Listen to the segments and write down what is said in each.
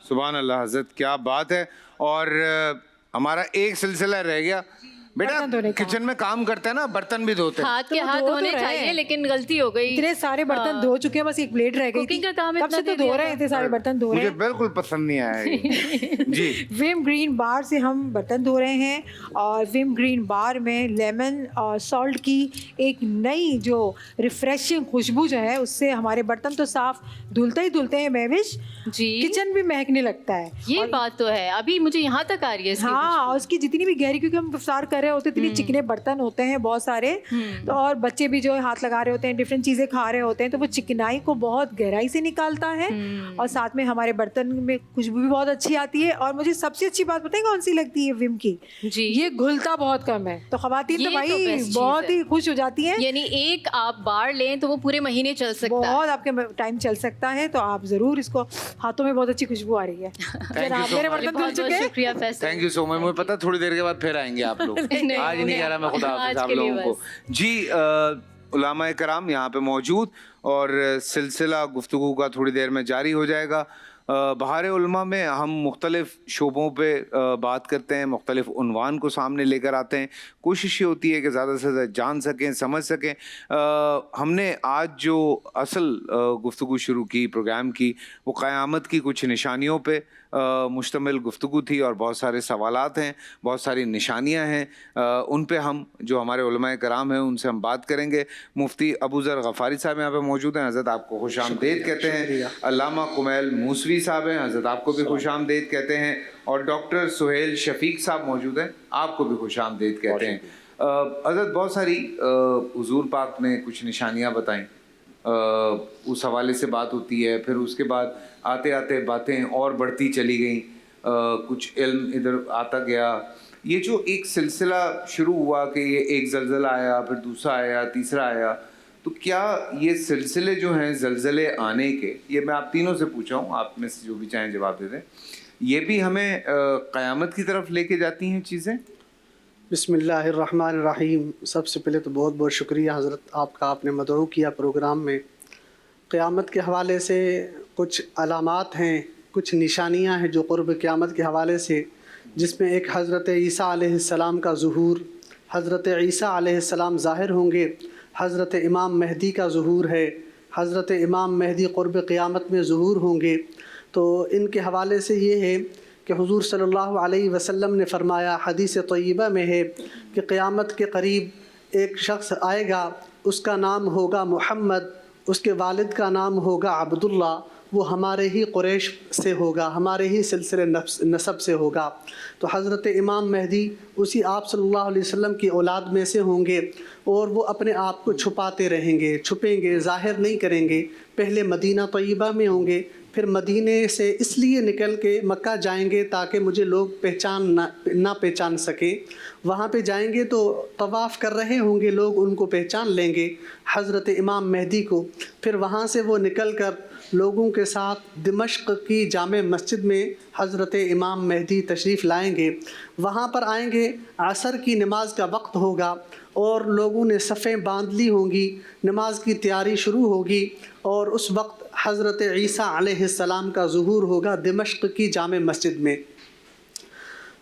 سبحان اللہ حضرت، کیا بات ہے. اور ہمارا ایک سلسلہ رہ گیا بیٹا، کچن میں کام کرتے ہیں نا، برتن بھی دھوتے ہیں. ہاتھ کے ہاتھ ہونے چاہیے، لیکن غلطی ہو گئی. اتنے سارے برتن دھو چکے ہیں، بس ایک پلیٹ رہ گئی تھی. تب سے تو دھو رہے ہیں، اتنے سارے برتن دھو رہے ہیں. مجھے بالکل پسند نہیں آیا. جی ویم گرین بار سے ہم برتن دھو رہے ہیں، اور ویم گرین بار میں لیمن اور سالٹ کی ایک نئی جو ریفریشنگ خوشبو جو ہے، اس سے ہمارے برتن تو صاف دھلتے ہی دھلتے ہیں مہوش، جی کچن بھی مہکنے لگتا ہے. یہ بات تو ہے، ابھی مجھے یہاں تک آ رہی ہے. ہاں، اور اس کی جتنی بھی گہری، کیونکہ ہم افطار کر رہے ہوتے ہیں، اتنی چکنے برتن ہوتے ہیں بہت سارے، تو اور بچے بھی جو ہاتھ لگا رہے ہوتے ہیں، ڈفرینٹ چیزیں کھا رہے ہوتے ہیں، تو وہ چکنائی کو بہت گہرائی سے نکالتا ہے، اور ساتھ میں ہمارے برتن میں خوشبو بھی بہت اچھی آتی ہے. اور مجھے سب سے اچھی بات پتہ ہے کون سی لگتی ہے ویم کی؟ جی یہ گھلتا بہت کم ہے، تو خواتین تو بھائی بہت ہی خوش ہو جاتی ہیں. یعنی ایک آپ بار لیں تو وہ پورے مہینے چل سکتا ہے، بہت آپ کے ٹائم چل سکتا ہے. تو آپ ضرور اس کو، ہاتھوں میں بہت اچھی خوشبو آ رہی ہے. میرے برتن دھل چکے ہیں. شکریہ فیصل. تھینک یو سو مچ. مجھے پتا تھوڑی دیر کے بعد پھر آئیں گے آپ لوگ. آج نہیں کہہ رہا میں، خدا حافظ آپ لوگوں کو. جی علماء کرام یہاں پہ موجود، اور سلسلہ گفتگو کا تھوڑی دیر میں جاری ہو جائے گا. بہار علماء میں ہم مختلف شعبوں پہ بات کرتے ہیں، مختلف عنوان کو سامنے لے کر آتے ہیں. کوشش یہ ہوتی ہے کہ زیادہ سے زیادہ جان سکیں، سمجھ سکیں. ہم نے آج جو اصل گفتگو شروع کی پروگرام کی، وہ قیامت کی کچھ نشانیوں پہ مشتمل گفتگو تھی، اور بہت سارے سوالات ہیں، بہت ساری نشانیاں ہیں. ان پہ ہم جو ہمارے علماء کرام ہیں ان سے ہم بات کریں گے. مفتی ابو ذر غفاری صاحب یہاں پہ موجود ہیں، حضرت آپ کو خوش آمدید کہتے ہیں. علامہ کمیل موسوی صاحب ہیں، حضرت آپ کو بھی خوش آمدید کہتے ہیں. اور ڈاکٹر سہیل شفیق صاحب موجود ہیں، آپ کو بھی خوش آمدید کہتے ہیں. حضرت بہت ساری حضور پاک نے کچھ نشانیاں بتائیں، اس حوالے سے بات ہوتی ہے. پھر اس کے بعد آتے آتے باتیں اور بڑھتی چلی گئیں، کچھ علم ادھر آتا گیا. یہ جو ایک سلسلہ شروع ہوا کہ یہ ایک زلزلہ آیا، پھر دوسرا آیا، تیسرا آیا، تو کیا یہ سلسلے جو ہیں زلزلے آنے کے، یہ میں آپ تینوں سے پوچھا ہوں، آپ میں سے جو بھی چاہیں جواب دے دیں، یہ بھی ہمیں قیامت کی طرف لے کے جاتی ہیں چیزیں؟ بسم اللہ الرحمن الرحیم. سب سے پہلے تو بہت بہت شکریہ حضرت آپ کا، آپ نے مدعو کیا پروگرام میں. قیامت کے حوالے سے کچھ علامات ہیں، کچھ نشانیاں ہیں جو قرب قیامت کے حوالے سے، جس میں ایک حضرت عیسیٰ علیہ السلام کا ظہور. حضرت عیسیٰ علیہ السلام ظاہر ہوں گے. حضرت امام مہدی کا ظہور ہے، حضرت امام مہدی قرب قیامت میں ظہور ہوں گے. تو ان کے حوالے سے یہ ہے کہ حضور صلی اللہ علیہ وسلم نے فرمایا، حدیث طیبہ میں ہے کہ قیامت کے قریب ایک شخص آئے گا، اس کا نام ہوگا محمد، اس کے والد کا نام ہوگا عبداللہ، وہ ہمارے ہی قریش سے ہوگا، ہمارے ہی سلسلے نسب سے ہوگا. تو حضرت امام مہدی اسی آپ صلی اللہ علیہ وسلم کی اولاد میں سے ہوں گے، اور وہ اپنے آپ کو چھپاتے رہیں گے، چھپیں گے، ظاہر نہیں کریں گے. پہلے مدینہ طیبہ میں ہوں گے، پھر مدینے سے اس لیے نکل کے مکہ جائیں گے تاکہ مجھے لوگ نہ پہچان سکیں. وہاں پہ جائیں گے تو طواف کر رہے ہوں گے، لوگ ان کو پہچان لیں گے، حضرت امام مہدی کو. پھر وہاں سے وہ نکل کر لوگوں کے ساتھ دمشق کی جامع مسجد میں حضرت امام مہدی تشریف لائیں گے. وہاں پر آئیں گے، عصر کی نماز کا وقت ہوگا، اور لوگوں نے صفیں باندھ لی ہوں گی، نماز کی تیاری شروع ہوگی، اور اس وقت حضرت عیسیٰ علیہ السلام کا ظہور ہوگا دمشق کی جامع مسجد میں.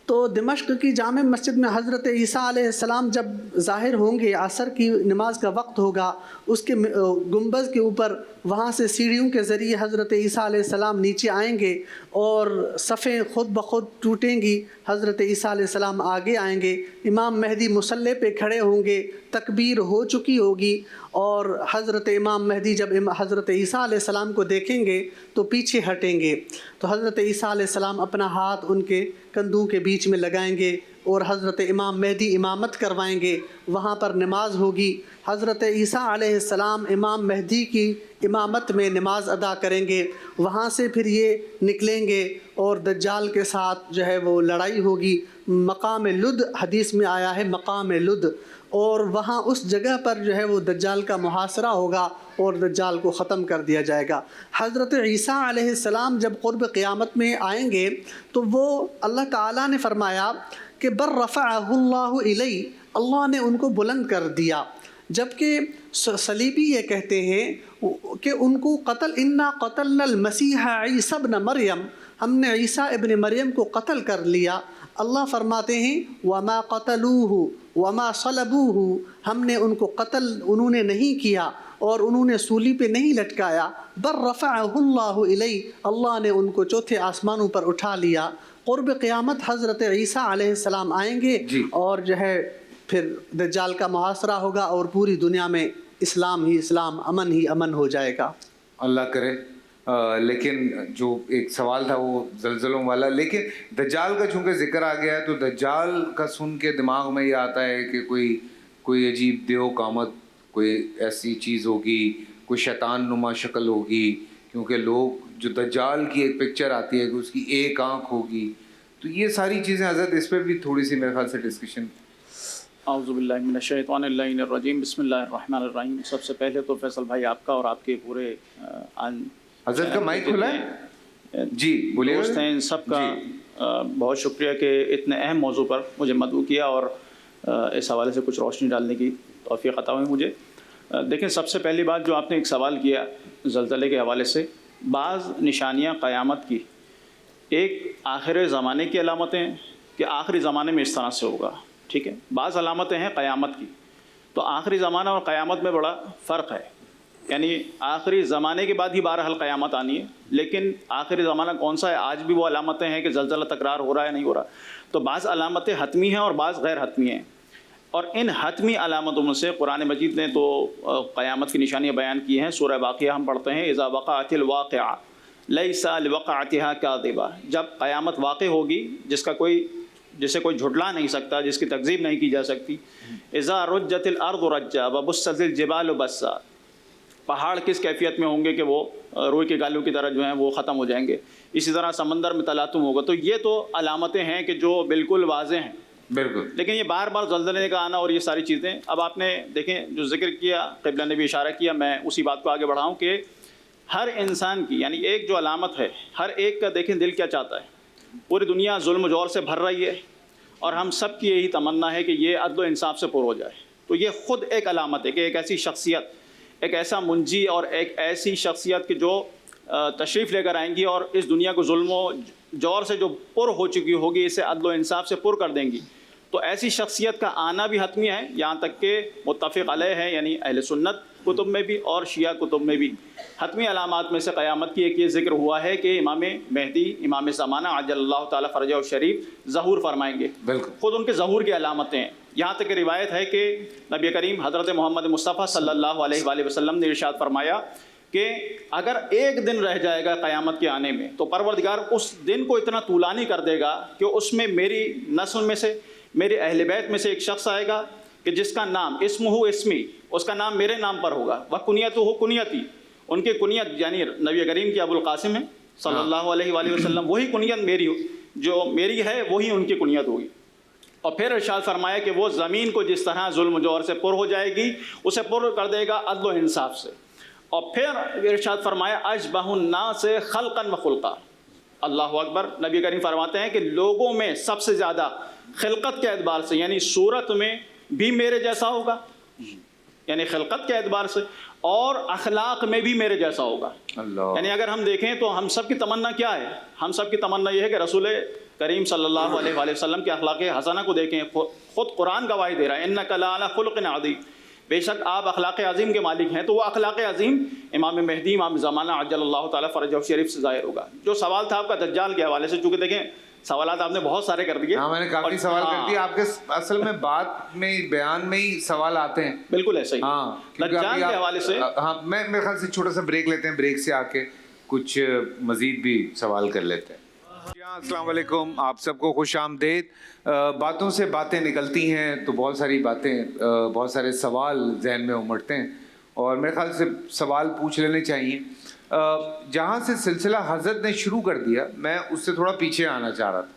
تو دمشق کی جامع مسجد میں حضرت عیسیٰ علیہ السلام جب ظاہر ہوں گے، عصر کی نماز کا وقت ہوگا، اس کے گنبد کے اوپر وہاں سے سیڑھیوں کے ذریعے حضرت عیسیٰ علیہ السلام نیچے آئیں گے، اور صفیں خود بخود ٹوٹیں گی. حضرت عیسیٰ علیہ السلام آگے آئیں گے، امام مہدی مصلی پہ کھڑے ہوں گے، تکبیر ہو چکی ہوگی، اور حضرت امام مہدی جب حضرت عیسیٰ علیہ السلام کو دیکھیں گے تو پیچھے ہٹیں گے. تو حضرت عیسیٰ علیہ السلام اپنا ہاتھ ان کے کندھوں کے بیچ میں لگائیں گے، اور حضرت امام مہدی امامت کروائیں گے. وہاں پر نماز ہوگی، حضرت عیسیٰ علیہ السلام امام مہدی کی امامت میں نماز ادا کریں گے. وہاں سے پھر یہ نکلیں گے، اور دجال کے ساتھ جو ہے وہ لڑائی ہوگی. مقام لد حدیث میں آیا ہے، مقام لد، اور وہاں اس جگہ پر جو ہے وہ دجال کا محاصرہ ہوگا، اور دجال کو ختم کر دیا جائے گا. حضرت عیسیٰ علیہ السلام جب قرب قیامت میں آئیں گے تو وہ اللہ تعالیٰ نے فرمایا کہ بر رفعہ اللہ الی، اللہ نے ان کو بلند کر دیا. جبکہ صلیبی یہ کہتے ہیں کہ ان کو قتل انا قتلنا المسیح عیسی ابن مریم، ہم نے عیسیٰ ابن مریم کو قتل کر لیا۔ اللہ فرماتے ہیں وما قتلوہ وما صلبوہ، ہم نے ان کو قتل انہوں نے نہیں کیا اور انہوں نے سولی پہ نہیں لٹکایا، بل رفعہ اللہ الیہ، اللہ نے ان کو چوتھے آسمانوں پر اٹھا لیا۔ قرب قیامت حضرت عیسیٰ علیہ السلام آئیں گے اور جو ہے پھر دجال کا محاصرہ ہوگا اور پوری دنیا میں اسلام ہی اسلام، امن ہی امن ہو جائے گا۔ اللہ کرے۔ لیکن جو ایک سوال تھا وہ زلزلوں والا، لیکن دجال کا چونکہ ذکر آ گیا ہے تو دجال کا سن کے دماغ میں یہ آتا ہے کہ کوئی عجیب دیو قامت، کوئی ایسی چیز ہوگی، کوئی شیطان نما شکل ہوگی، کیونکہ لوگ جو دجال کی ایک پکچر آتی ہے کہ اس کی ایک آنکھ ہوگی، تو یہ ساری چیزیں حضرت اس پہ بھی تھوڑی سی میرے خیال سے ڈسکشن۔ اعوذ باللہ من الشیطان اللعین الرجیم، بسم اللہ الرحمن الرحیم۔ سب سے پہلے تو فیصل بھائی آپ کا اور آپ کے پورے حضرت کا مائک کھلا ہے جی، بولیے دوست ہیں، ان سب کا بہت شکریہ کہ اتنے اہم موضوع پر مجھے مدعو کیا اور اس حوالے سے کچھ روشنی ڈالنے کی توفیق عطا ہوئی مجھے۔ دیکھیں، سب سے پہلی بات جو آپ نے ایک سوال کیا زلزلے کے حوالے سے، بعض نشانیاں قیامت کی، ایک آخر زمانے کی علامتیں کہ آخری زمانے میں اس طرح سے ہوگا، ٹھیک ہے، بعض علامتیں ہیں قیامت کی، تو آخری زمانہ اور قیامت میں بڑا فرق ہے، یعنی آخری زمانے کے بعد ہی بہرحال قیامت آنی ہے، لیکن آخری زمانہ کون سا ہے، آج بھی وہ علامتیں ہیں کہ زلزلہ تکرار ہو رہا ہے نہیں ہو رہا، تو بعض علامتیں حتمی ہیں اور بعض غیر حتمی ہیں، اور ان حتمی علامتوں میں سے قرآن مجید نے تو قیامت کی نشانیاں بیان کی ہیں۔ سورہ واقعہ ہم پڑھتے ہیں، اذا وقعت الواقعہ لیس لوقعتها کاذبہ، جب قیامت واقع ہوگی جسے کوئی جھٹلا نہیں سکتا، جس کی تکذیب نہیں کی جا سکتی، اذا رجت الارض رجا وبست الجبال بسا، پہاڑ کس کیفیت میں ہوں گے کہ وہ روئی کے گالوں کی طرح جو ہیں وہ ختم ہو جائیں گے، اسی طرح سمندر میں تلاطم ہوگا، تو یہ تو علامتیں ہیں کہ جو بالکل واضح ہیں، بالکل، لیکن یہ بار بار زلزلے کا آنا اور یہ ساری چیزیں، اب آپ نے دیکھیں جو ذکر کیا، قبلہ نے بھی اشارہ کیا، میں اسی بات کو آگے بڑھاؤں کہ ہر انسان کی، یعنی ایک جو علامت ہے، ہر ایک کا دیکھیں دل کیا چاہتا ہے، پوری دنیا ظلم و جور سے بھر رہی ہے اور ہم سب کی یہی تمنا ہے کہ یہ عدل و انصاف سے پر ہو جائے، تو یہ خود ایک علامت ہے کہ ایک ایسی شخصیت، ایک ایسا منجی اور ایک ایسی شخصیت کہ جو تشریف لے کر آئیں گی اور اس دنیا کو ظلم و جور سے جو پر ہو چکی ہوگی اسے عدل و انصاف سے پر کر دیں گی، تو ایسی شخصیت کا آنا بھی حتمی ہے، یہاں تک کہ متفق علیہ ہے، یعنی اہل سنت کتب میں بھی اور شیعہ کتب میں بھی حتمی علامات میں سے قیامت کی ایک یہ ذکر ہوا ہے کہ امام مہدی، امام زمانہ عجل اللہ تعالیٰ فرجہ الشریف ظہور فرمائیں گے، خود ان کے ظہور کی علامتیں ہیں، یہاں تک کہ روایت ہے کہ نبی کریم حضرت محمد مصطفیٰ صلی اللہ علیہ وآلہ وسلم نے ارشاد فرمایا کہ اگر ایک دن رہ جائے گا قیامت کے آنے میں تو پروردگار اس دن کو اتنا طولانی کر دے گا کہ اس میں میری نسل میں سے، میرے اہل بیت میں سے ایک شخص آئے گا کہ جس کا نام اسمہ اسمی، اس کا نام میرے نام پر ہوگا، وکنیتہ کنیتی، ان کی کنیت یعنی نبی کریم کی ابو القاسم ہے صلی اللہ علیہ وآلہ وسلم، وہی کنیت میری جو میری ہے وہی ان کی کنیت ہوگی، اور پھر ارشاد فرمایا کہ وہ زمین کو جس طرح ظلم و جور سے پر ہو جائے گی اسے پر کر دے گا عدل و انصاف سے، اور پھر ارشاد فرمایا اشبہ الناس خلقا و خلقا، اللہ اکبر، نبی کریم فرماتے ہیں کہ لوگوں میں سب سے زیادہ خلقت کے اعتبار سے یعنی صورت میں بھی میرے جیسا ہوگا، یعنی خلقت کے اعتبار سے، اور اخلاق میں بھی میرے جیسا ہوگا، یعنی اگر ہم دیکھیں تو ہم سب کی تمنا کیا ہے، ہم سب کی تمنا یہ ہے کہ رسول کریم صلی اللہ علیہ وآلہ وسلم کے اخلاق حسنہ کو دیکھیں، خود قرآن گواہی دے رہا ہے انک لعلی خلق عظیم، بے شک آپ اخلاق عظیم کے مالک ہیں، تو وہ اخلاق عظیم امام مہدی امام زمانہ عجل اللہ تعالیٰ فرجہ شریف سے ظاہر ہوگا۔ جو سوال تھا آپ کا دجال کے حوالے سے، چونکہ دیکھیں سوالات آپ نے بہت سارے کر دیے، ہاں میں نے کافی سوال کر دیے، آپ کے اصل میں بات میں بیان میں ہی سوال آتے ہیں، بالکل ایسا ہی، ہاں دجال کے حوالے سے، ہاں میں میرے خیال سے چھوٹا سا بریک لیتے ہیں، بریک سے آ کے کچھ مزید بھی سوال کر لیتے ہیں۔ السلام علیکم، آپ سب کو خوش آمدید۔ باتوں سے باتیں نکلتی ہیں تو بہت ساری باتیں، بہت سارے سوال ذہن میں امڑتے ہیں اور میرے خیال سے سوال پوچھ لینے چاہیے۔ جہاں سے سلسلہ حضرت نے شروع کر دیا میں اس سے تھوڑا پیچھے آنا چاہ رہا تھا،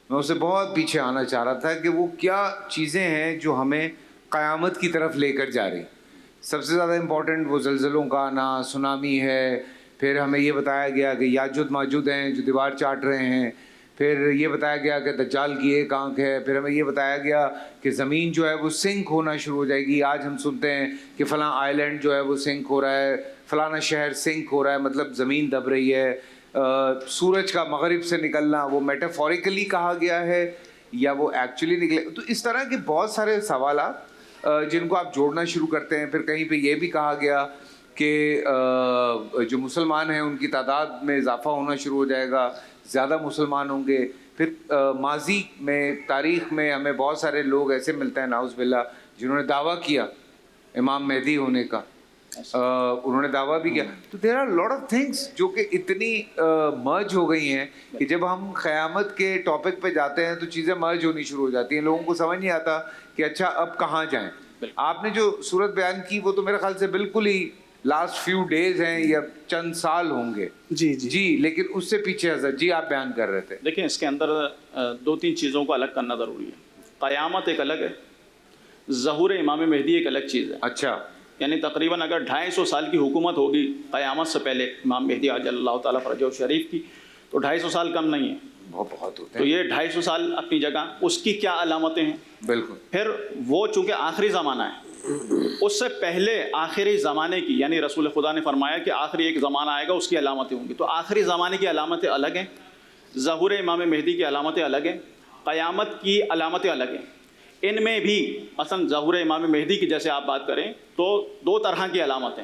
میں اس سے بہت پیچھے آنا چاہ رہا تھا کہ وہ کیا چیزیں ہیں جو ہمیں قیامت کی طرف لے کر جا رہی۔ سب سے زیادہ امپورٹنٹ وہ زلزلوں کا آنا، سونامی ہے، پھر ہمیں یہ بتایا گیا کہ یاجوج ماجوج ہیں جو دیوار چاٹ رہے ہیں، پھر یہ بتایا گیا کہ دجال کی ایک آنکھ ہے، پھر ہمیں یہ بتایا گیا کہ زمین جو ہے وہ سنک ہونا شروع ہو جائے گی۔ آج ہم سنتے ہیں کہ فلاں آئی لینڈ جو ہے وہ سنک ہو رہا ہے، فلانا شہر سنک ہو رہا ہے, مطلب زمین دب رہی ہے, سورج کا مغرب سے نکلنا وہ میٹافوریکلی کہا گیا ہے یا وہ ایکچولی نکلے. تو اس طرح کے بہت سارے سوالات جن کو آپ جوڑنا شروع کرتے ہیں. پھر کہیں پہ یہ بھی کہا گیا کہ جو مسلمان ہیں ان کی تعداد میں اضافہ ہونا شروع ہو جائے گا, زیادہ مسلمان ہوں گے. پھر ماضی میں تاریخ میں ہمیں بہت سارے لوگ ایسے ملتے ہیں نعوذ باللہ جنہوں نے دعویٰ کیا امام مہدی ہونے کا, انہوں نے دعویٰ بھی کیا. تو there are lot of things جو کہ اتنی مرج ہو گئی ہیں کہ جب ہم قیامت کے ٹاپک پہ جاتے ہیں تو چیزیں مرج ہونی شروع ہو جاتی ہیں. لوگوں کو سمجھ نہیں آتا کہ اچھا اب کہاں جائیں. آپ نے جو صورت بیان کی وہ تو میرے خیال سے بالکل ہی لاسٹ فیو ڈیز ہیں یا چند سال ہوں گے. جی لیکن اس سے پیچھے حضرت جی آپ بیان کر رہے تھے. دیکھیں اس کے اندر 2-3 چیزوں کو الگ کرنا ضروری ہے. قیامت ایک الگ ہے, ظہور امام مہدی ایک الگ چیز ہے. اچھا, یعنی تقریباً اگر 250 سال کی حکومت ہوگی قیامت سے پہلے امام مہدی عجل اللہ تعالیٰ فرجہ شریف کی, تو 250 سال کم نہیں ہے, بہت ہوتے تو ہیں. یہ 250 سال اپنی جگہ. اس کی کیا علامتیں ہیں؟ بالکل. پھر وہ چونکہ آخری زمانہ ہے, اس سے پہلے آخری زمانے کی, یعنی رسول خدا نے فرمایا کہ آخری ایک زمانہ آئے گا اس کی علامتیں ہوں گی. تو آخری زمانے کی علامتیں الگ ہیں, ظہور امام مہدی کی علامتیں الگ ہیں, قیامت کی علامتیں الگ ہیں. ان میں بھی مثلا ظہور امام مہدی کی جیسے آپ بات کریں تو 2 طرح کی علامتیں.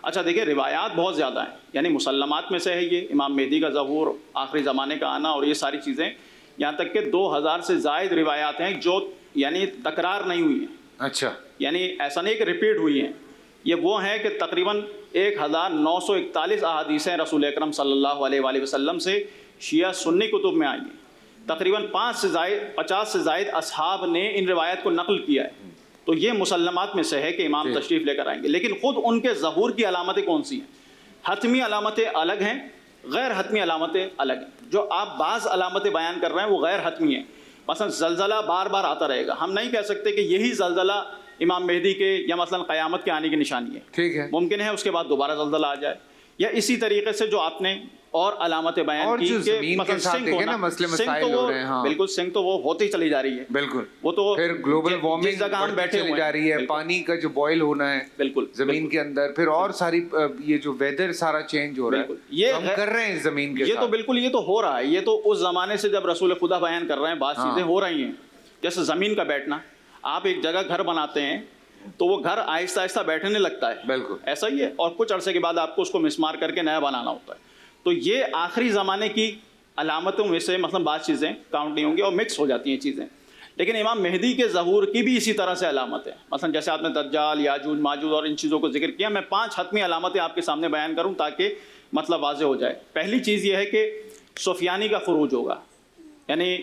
اچھا دیکھیں روایات بہت زیادہ ہیں, یعنی مسلمات میں سے ہے یہ امام مہدی کا ظہور, آخری زمانے کا آنا اور یہ ساری چیزیں, یہاں تک کہ 2000 سے زائد روایات ہیں جو یعنی تکرار نہیں ہوئی ہیں. اچھا, یعنی ایسا نہیں کہ ریپیٹ ہوئی ہیں, یہ وہ ہیں کہ تقریباً 1941 احادیثیں رسول اکرم صلی اللہ علیہ وآلہ وسلم سے شیعہ سنی کتب میں آئی ہیں. تقریباً 50 سے زائد اصحاب نے ان روایت کو نقل کیا ہے. تو یہ مسلمات میں سے ہے کہ امام تشریف لے کر آئیں گے. لیکن خود ان کے ظہور کی علامتیں کون سی ہیں؟ حتمی علامتیں الگ ہیں, غیر حتمی علامتیں الگ ہیں. جو آپ بعض علامتیں بیان کر رہے ہیں وہ غیر حتمی ہیں. مثلا زلزلہ بار بار آتا رہے گا, ہم نہیں کہہ سکتے کہ یہی زلزلہ امام مہدی کے یا مثلا قیامت کے آنے کی نشانی ہے. ٹھیک ہے, ممکن ہے اس کے بعد دوبارہ زلزلہ آ جائے, یا اسی طریقے سے جو آپ نے اور علامتیں بیان کی کہ مثلا سنک ہونا, مسئلے مسائل ہو رہے ہیں. بالکل, سنک تو وہ ہوتی چلی جا رہی ہے. بالکل, وہ تو پھر گلوبل وارمنگ جس جگہ ہم بیٹھے چلی جا رہی ہے, پانی کا جو بوائل ہونا ہے بالکل زمین کے اندر, پھر اور ساری یہ جو ویدر سارا چینج ہو رہا ہے, یہ ہم کر رہے ہیں زمین کے ساتھ. یہ تو بالکل یہ تو ہو رہا ہے. یہ تو اس زمانے سے جب رسول خدا بیان کر رہے ہیں بعض چیزیں ہو رہی ہیں. جیسے زمین کا بیٹھنا, آپ ایک جگہ گھر بناتے ہیں تو وہ گھر آہستہ آہستہ بیٹھنے لگتا ہے. بالکل ایسا ہی ہے, اور کچھ عرصے کے بعد آپ کو اس کو مسمار کر کے نیا بنانا ہوتا ہے. تو یہ آخری زمانے کی علامتوں میں سے مثلا بعض چیزیں کاؤنٹ نہیں ہوں گی اور مکس ہو جاتی ہیں چیزیں. لیکن امام مہدی کے ظہور کی بھی اسی طرح سے علامت ہے. مثلا جیسے آپ نے دجال, یاجوج ماجوج اور ان چیزوں کو ذکر کیا, میں 5 حتمی علامتیں آپ کے سامنے بیان کروں تاکہ مطلب واضح ہو جائے. پہلی چیز یہ ہے کہ سفیانی کا خروج ہوگا, یعنی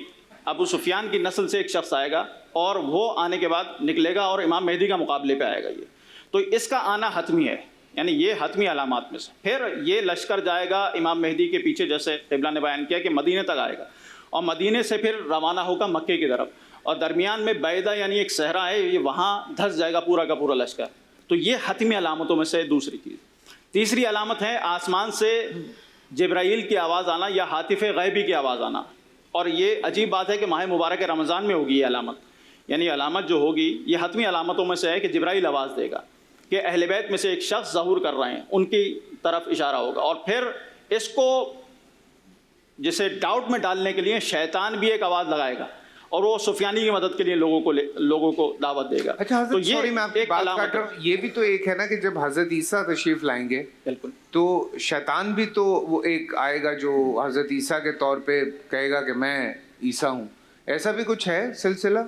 ابو سفیان کی نسل سے ایک شخص آئے گا اور وہ آنے کے بعد نکلے گا اور امام مہدی کا مقابلے پہ آئے گا. یہ تو اس کا آنا حتمی ہے, یعنی یہ حتمی علامات میں سے. پھر یہ لشکر جائے گا امام مہدی کے پیچھے, جیسے قبلہ نے بیان کیا کہ مدینے تک آئے گا, اور مدینے سے پھر روانہ ہوگا مکے کی طرف, اور درمیان میں بیدہ یعنی ایک صحرا ہے, یہ وہاں دھس جائے گا پورا کا پورا لشکر. تو یہ حتمی علامتوں میں سے دوسری چیز. تیسری علامت ہے آسمان سے جبرائیل کی آواز آنا یا ہاتف غیبی کی آواز آنا. اور یہ عجیب بات ہے کہ ماہ مبارک رمضان میں ہوگی یہ علامت, یعنی علامت جو ہوگی یہ حتمی علامتوں میں سے ہے کہ جبرائیل آواز دے گا کہ اہل بیت میں سے ایک شخص ظہور کر رہے ہیں, ان کی طرف اشارہ ہوگا. اور پھر اس کو جسے ڈاؤٹ میں ڈالنے کے لیے شیطان بھی ایک آواز لگائے گا اور وہ سفیانی کی مدد کے لیے لوگوں کو دعوت دے گا. اچھا تو حضرت, سوری میں آپ کی بات کاٹ رہا ہوں, یہ بھی تو ایک ہے نا کہ جب حضرت عیسیٰ تشریف لائیں گے بالکل تو شیطان بھی تو وہ ایک آئے گا جو حضرت عیسیٰ کے طور پہ کہے گا کہ میں عیسیٰ ہوں. ایسا بھی کچھ ہے سلسلہ؟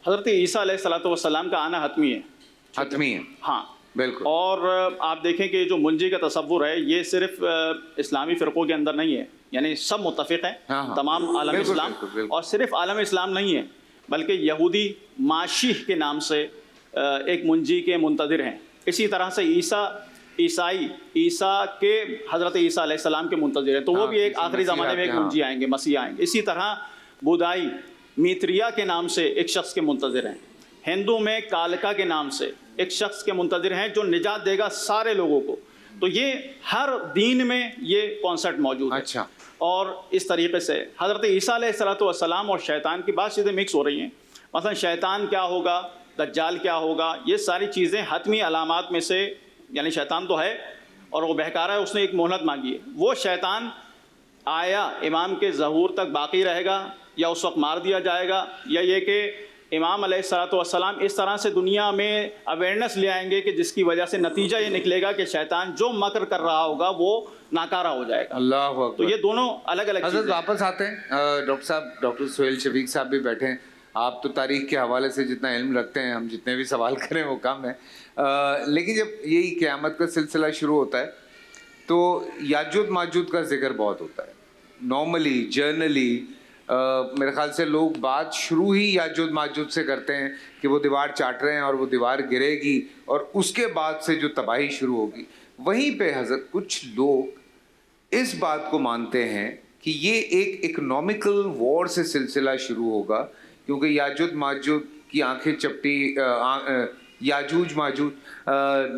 حضرت عیسیٰ علیہ الصلوۃ والسلام کا آنا حتمی ہے. حتمی ہے, ہاں بالکل. اور آپ دیکھیں کہ جو منجی کا تصور ہے یہ صرف اسلامی فرقوں کے اندر نہیں ہے, یعنی سب متفق ہیں, تمام عالم اسلام, اور صرف عالم اسلام نہیں ہے بلکہ یہودی ماشیح کے نام سے ایک منجی کے منتظر ہیں. اسی طرح سے عیسیٰ کے حضرت عیسیٰ علیہ السلام کے منتظر ہیں, تو وہ بھی ایک آخری زمانے میں ایک منجی آئیں گے, مسیح آئیں گے. اسی طرح بدائی میتریا کے نام سے ایک شخص کے منتظر ہیں. ہندو میں کالکا کے نام سے ایک شخص کے منتظر ہیں جو نجات دے گا سارے لوگوں کو. تو یہ ہر دین میں یہ کانسیپٹ موجود ہے. اچھا, اور اس طریقے سے حضرت عیسیٰ علیہ الصلوۃ والسلام اور شیطان کی بعض چیزیں مکس ہو رہی ہیں. مثلا شیطان کیا ہوگا, دجال کیا ہوگا, یہ ساری چیزیں حتمی علامات میں سے, یعنی شیطان تو ہے اور وہ بہکا رہا ہے, اس نے ایک مہلت مانگی ہے, وہ شیطان آیا امام کے ظہور تک باقی رہے گا یا اس وقت مار دیا جائے گا, یا یہ کہ امام علیہ الصلوۃ والسلام اس طرح سے دنیا میں اویئرنیس لے آئیں گے کہ جس کی وجہ سے نتیجہ یہ نکلے گا کہ شیطان جو مکر کر رہا ہوگا وہ ناکارہ ہو جائے گا. اللہ اکبر. تو یہ دونوں الگ الگ حضرت چیزیں. واپس آتے ہیں, ڈاکٹر صاحب, ڈاکٹر سہیل شفیق صاحب بھی بیٹھے ہیں. آپ تو تاریخ کے حوالے سے جتنا علم رکھتے ہیں, ہم جتنے بھی سوال کریں وہ کم ہے, لیکن جب یہی قیامت کا سلسلہ شروع ہوتا ہے تو یاجوج ماجوج کا ذکر بہت ہوتا ہے. نارملی جرنلی میرے خیال سے لوگ بات شروع ہی یاجوج ماجوج سے کرتے ہیں کہ وہ دیوار چاٹ رہے ہیں اور وہ دیوار گرے گی اور اس کے بعد سے جو تباہی شروع ہوگی. وہیں پہ حضرت کچھ لوگ اس بات کو مانتے ہیں کہ یہ ایک اکنامیکل وار سے سلسلہ شروع ہوگا, کیونکہ یاجوج ماجوج کی آنکھیں چپٹی, یاجوج ماجوج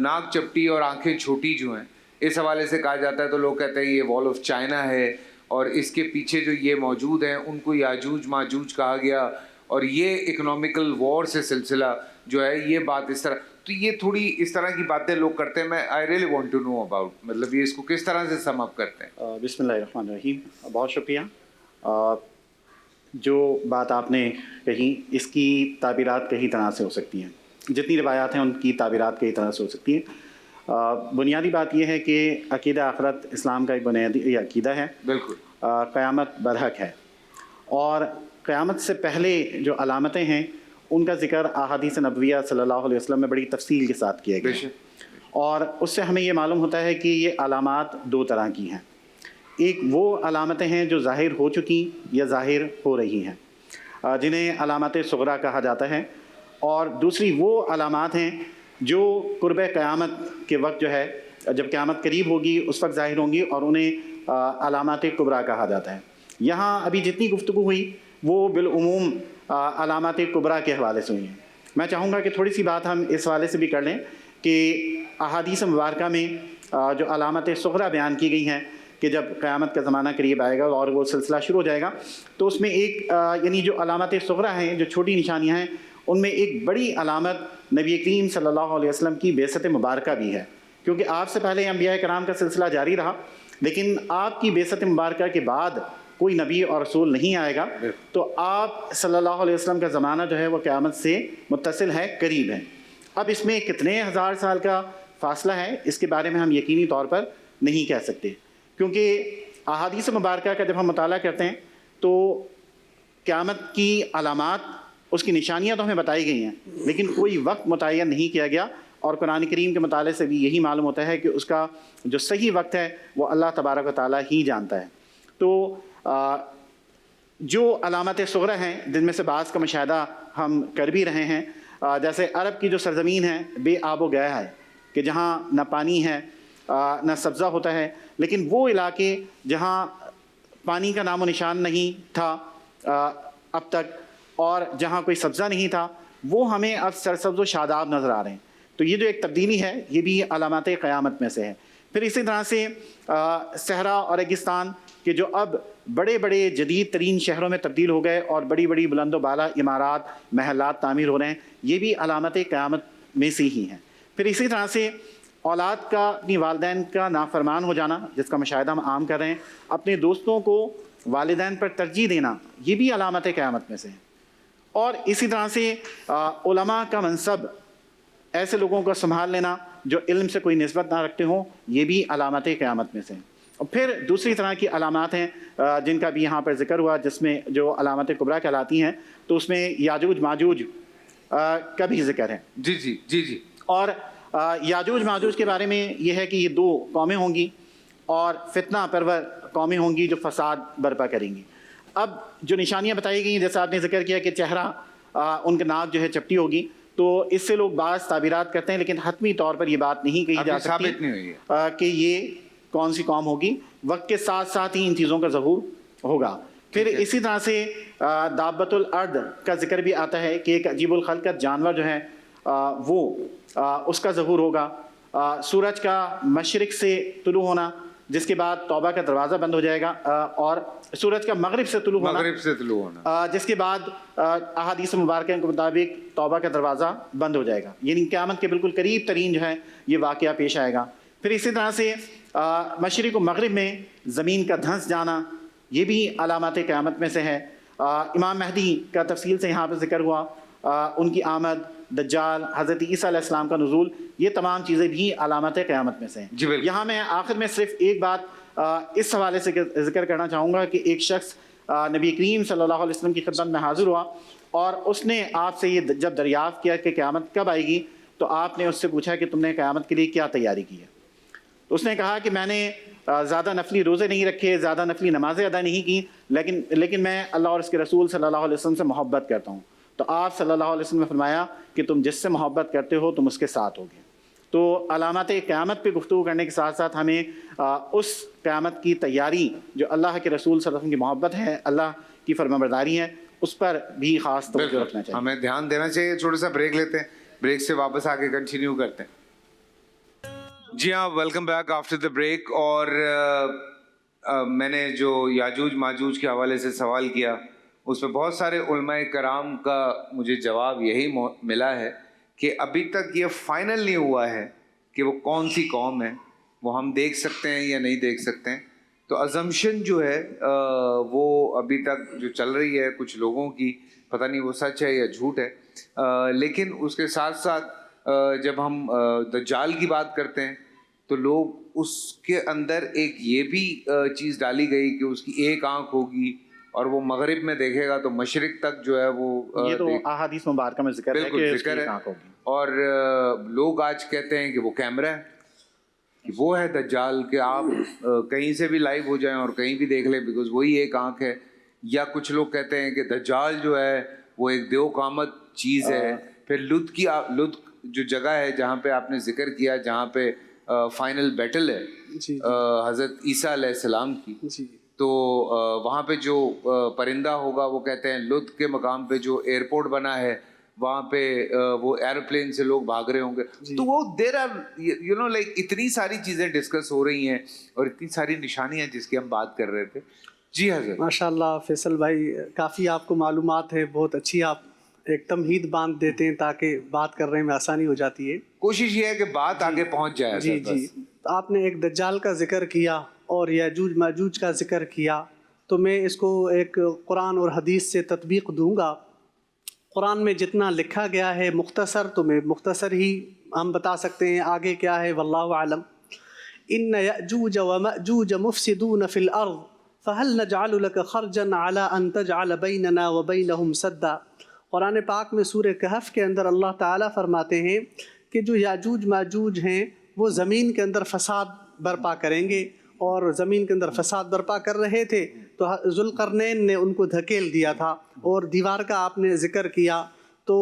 ناک چپٹی اور آنکھیں چھوٹی جو ہیں, اس حوالے سے کہا جاتا ہے. تو لوگ کہتے ہیں یہ وال آف چائنا ہے اور اس کے پیچھے جو یہ موجود ہیں ان کو یاجوج ماجوج کہا گیا, اور یہ اکنامیکل وار سے سلسلہ جو ہے یہ بات اس طرح. تو یہ تھوڑی اس طرح کی باتیں لوگ کرتے ہیں. میں I really want to know about, مطلب یہ اس کو کس طرح سے سم اپ کرتے ہیں. بسم اللہ الرحمن الرحیم. بہت شکریہ. جو بات آپ نے کہی اس کی تعبیرات کئی طرح سے ہو سکتی ہیں, جتنی روایات ہیں ان کی تعبیرات کئی طرح سے ہو سکتی ہیں. بنیادی بات یہ ہے کہ عقیدہ آخرت اسلام کا ایک بنیادی عقیدہ ہے. بالکل. قیامت برحق ہے, اور قیامت سے پہلے جو علامتیں ہیں ان کا ذکر احادیث نبویہ صلی اللہ علیہ وسلم میں بڑی تفصیل کے ساتھ کیا گیا ہے. اور اس سے ہمیں یہ معلوم ہوتا ہے کہ یہ علامات دو طرح کی ہیں. ایک وہ علامتیں ہیں جو ظاہر ہو چکی یا ظاہر ہو رہی ہیں, جنہیں علامات صغریٰ کہا جاتا ہے, اور دوسری وہ علامات ہیں جو قرب قیامت کے وقت جو ہے, جب قیامت قریب ہوگی اس وقت ظاہر ہوں گی, اور انہیں علامات کبریٰ کہا جاتا ہے. یہاں ابھی جتنی گفتگو ہوئی وہ بالعموم علامات کبریٰ کے حوالے سے ہوئی ہیں. میں چاہوں گا کہ تھوڑی سی بات ہم اس حوالے سے بھی کر لیں کہ احادیث مبارکہ میں جو علامات صغریٰ بیان کی گئی ہیں کہ جب قیامت کا زمانہ قریب آئے گا اور وہ سلسلہ شروع ہو جائے گا, تو اس میں ایک یعنی جو علامات صغریٰ ہیں, جو چھوٹی نشانیاں ہیں, ان میں ایک بڑی علامت نبی کریم صلی اللہ علیہ وسلم کی بعثت مبارکہ بھی ہے. کیونکہ آپ سے پہلے انبیاء کرام کا سلسلہ جاری رہا, لیکن آپ کی بعثت مبارکہ کے بعد کوئی نبی اور رسول نہیں آئے گا, تو آپ صلی اللہ علیہ وسلم کا زمانہ جو ہے وہ قیامت سے متصل ہے, قریب ہے. اب اس میں کتنے ہزار سال کا فاصلہ ہے اس کے بارے میں ہم یقینی طور پر نہیں کہہ سکتے, کیونکہ احادیث مبارکہ کا جب ہم مطالعہ کرتے ہیں تو قیامت کی علامات, اس کی نشانیاں تو ہمیں بتائی گئی ہیں, لیکن کوئی وقت متعین نہیں کیا گیا. اور قرآن کریم کے مطالعے سے بھی یہی معلوم ہوتا ہے کہ اس کا جو صحیح وقت ہے وہ اللہ تبارک و تعالیٰ ہی جانتا ہے. تو جو علامات صغریٰ ہیں جن میں سے بعض کا مشاہدہ ہم کر بھی رہے ہیں, جیسے عرب کی جو سرزمین ہے بے آب و گیا ہے, کہ جہاں نہ پانی ہے نہ سبزہ ہوتا ہے, لیکن وہ علاقے جہاں پانی کا نام و نشان نہیں تھا اب تک, اور جہاں کوئی سبزہ نہیں تھا, وہ ہمیں اب سرسبز و شاداب نظر آ رہے ہیں. تو یہ جو ایک تبدیلی ہے یہ بھی علامات قیامت میں سے ہے. پھر اسی طرح سے صحرا اور ریگستان کہ جو اب بڑے بڑے جدید ترین شہروں میں تبدیل ہو گئے اور بڑی بڑی بلند و بالا عمارات محلات تعمیر ہو رہے ہیں, یہ بھی علامت قیامت میں سے ہی ہیں. پھر اسی طرح سے اولاد کا اپنی والدین کا نافرمان ہو جانا, جس کا مشاہدہ ہم عام کر رہے ہیں, اپنے دوستوں کو والدین پر ترجیح دینا, یہ بھی علامت قیامت میں سے ہے. اور اسی طرح سے علماء کا منصب, ایسے لوگوں کو سنبھال لینا جو علم سے کوئی نسبت نہ رکھتے ہوں, یہ بھی علامت قیامت میں سے ہیں. اور پھر دوسری طرح کی علامات ہیں جن کا بھی یہاں پر ذکر ہوا, جس میں جو علامت کبریٰ کہلاتی ہیں, تو اس میں یاجوج ماجوج کا بھی ذکر ہے. جی جی جی جی. اور یاجوج ماجوج کے بارے میں یہ ہے کہ یہ دو قومیں ہوں گی اور فتنہ پرور قومیں ہوں گی جو فساد برپا کریں گی. اب جو نشانیاں بتائی گئی, جیسا آپ نے ذکر کیا کہ چہرہ ان کا ناک جو ہے چپٹی ہوگی, تو اس سے لوگ بعض تعبیرات کرتے ہیں, لیکن حتمی طور پر یہ بات نہیں کہی جا سکتی کہ یہ کون سی قوم ہوگی. وقت کے ساتھ ساتھ ہی ان چیزوں کا ظہور ہوگا. پھر اسی طرح سے دابۃ الارض کا ذکر بھی آتا ہے کہ ایک عجیب الخلقت جانور جو ہے وہ اس کا ظہور ہوگا. سورج کا مشرق سے طلوع ہونا, جس کے بعد توبہ کا دروازہ بند ہو جائے گا, اور سورج کا مغرب سے طلوع ہونا, جس کے بعد احادیث مبارکہ کے مطابق توبہ کا دروازہ بند ہو جائے گا. یعنی قیامت کے بالکل قریب ترین جو ہے یہ واقعہ پیش آئے گا. پھر اسی طرح سے مشرق و مغرب میں زمین کا دھنس جانا، یہ بھی علامات قیامت میں سے ہے۔ امام مہدی کا تفصیل سے یہاں پہ ذکر ہوا، ان کی آمد، دجال، حضرت عیسیٰ علیہ السلام کا نزول، یہ تمام چیزیں بھی علامات قیامت میں سے ہیں۔ جی بالکل۔ یہاں میں آخر میں صرف ایک بات اس حوالے سے ذکر کرنا چاہوں گا کہ ایک شخص نبی کریم صلی اللہ علیہ وسلم کی خدمت میں حاضر ہوا اور اس نے آپ سے یہ جب دریافت کیا کہ قیامت کب آئے گی، تو آپ نے اس سے پوچھا کہ تم نے قیامت کے لیے کیا تیاری کی ہے؟ تو اس نے کہا کہ میں نے زیادہ نفلی روزے نہیں رکھے، زیادہ نفلی نمازیں ادا نہیں کی، لیکن میں اللہ اور اس کے رسول صلی اللہ علیہ وسلم سے محبت کرتا ہوں۔ تو آپ صلی اللہ علیہ وسلم نے فرمایا کہ تم جس سے محبت کرتے ہو تم اس کے ساتھ ہوگے۔ تو علامات قیامت پہ گفتگو کرنے کے ساتھ ساتھ ہمیں اس قیامت کی تیاری جو اللہ کے رسول صلی اللہ علیہ وسلم کی محبت ہے، اللہ کی فرمانبرداری ہے، اس پر بھی خاص توجہ رکھنا چاہیے۔ ہمیں دھیان دینا چاہیے۔ چھوٹا سا بریک لیتے ہیں، بریک سے واپس آ کے کنٹینیو کرتے ہیں۔ جی ہاں، welcome back after the break. اور میں نے جو یاجوج ماجوج کے حوالے سے سوال کیا، اس میں بہت سارے علماء کرام کا مجھے جواب یہی ملا ہے کہ ابھی تک یہ فائنل نہیں ہوا ہے کہ وہ کون سی قوم ہے، وہ ہم دیکھ سکتے ہیں یا نہیں دیکھ سکتے ہیں۔ تو ازمپشن جو ہے وہ ابھی تک جو چل رہی ہے کچھ لوگوں کی، پتہ نہیں وہ سچ ہے یا جھوٹ ہے، لیکن اس کے ساتھ ساتھ جب ہم دجال کی بات کرتے ہیں تو لوگ اس کے اندر ایک یہ بھی چیز ڈالی گئی کہ اس کی ایک آنکھ ہوگی اور وہ مغرب میں دیکھے گا تو مشرق تک جو ہے وہ، یہ تو احادیث مبارکہ میں ذکر ہے کہ ذکر ہے۔ آنکھ ہوگی۔ اور لوگ آج کہتے ہیں کہ وہ کیمرہ ہے، کہ وہ ہے دجال، کہ آپ کہیں سے بھی لائیو ہو جائیں اور کہیں بھی دیکھ لیں بیکاز وہی ایک آنکھ ہے۔ یا کچھ لوگ کہتے ہیں کہ دجال جو ہے وہ ایک دیو قامت چیز ہے۔ پھر لد جو جگہ ہے جہاں پہ آپ نے ذکر کیا، جہاں پہ فائنل بیٹل ہے حضرت عیسیٰ علیہ السلام کی، تو وہاں پہ جو پرندہ ہوگا وہ کہتے ہیں لد کے مقام پہ جو ایئرپورٹ بنا ہے وہاں پہ وہ ایروپلین سے لوگ بھاگ رہے ہوں گے۔ تو وہ there are you know like اتنی ساری چیزیں ڈسکس ہو رہی ہیں اور اتنی ساری نشانیاں جس کی ہم بات کر رہے تھے۔ جی حضرت۔ ماشاء اللہ فیصل بھائی، کافی آپ کو معلومات ہے، بہت اچھی، آپ ایک تمہید باندھ دیتے ہیں تاکہ بات کرنے میں آسانی ہو جاتی ہے۔ کوشش یہ ہے کہ بات آگے پہنچ جائے۔ جی جی، آپ نے ایک دجال کا ذکر کیا اور یاجوج ماجوج کا ذکر کیا، تو میں اس کو ایک قرآن اور حدیث سے تطبیق دوں گا۔ قرآن میں جتنا لکھا گیا ہے مختصر، تو میں مختصر ہی ہم بتا سکتے ہیں، آگے کیا ہے واللہ اعلم۔ ان یأجوج ومأجوج مفسدون فی الارض فہل نجعل لک خرجا علی ان تجعل بیننا وبینہم سدا۔ قرآن پاک میں سورہ کہف کے اندر اللہ تعالیٰ فرماتے ہیں کہ جو یاجوج ماجوج ہیں وہ زمین کے اندر فساد برپا کریں گے، اور زمین کے اندر فساد برپا کر رہے تھے تو ذوالقرنین نے ان کو دھکیل دیا تھا۔ اور دیوار کا آپ نے ذکر کیا، تو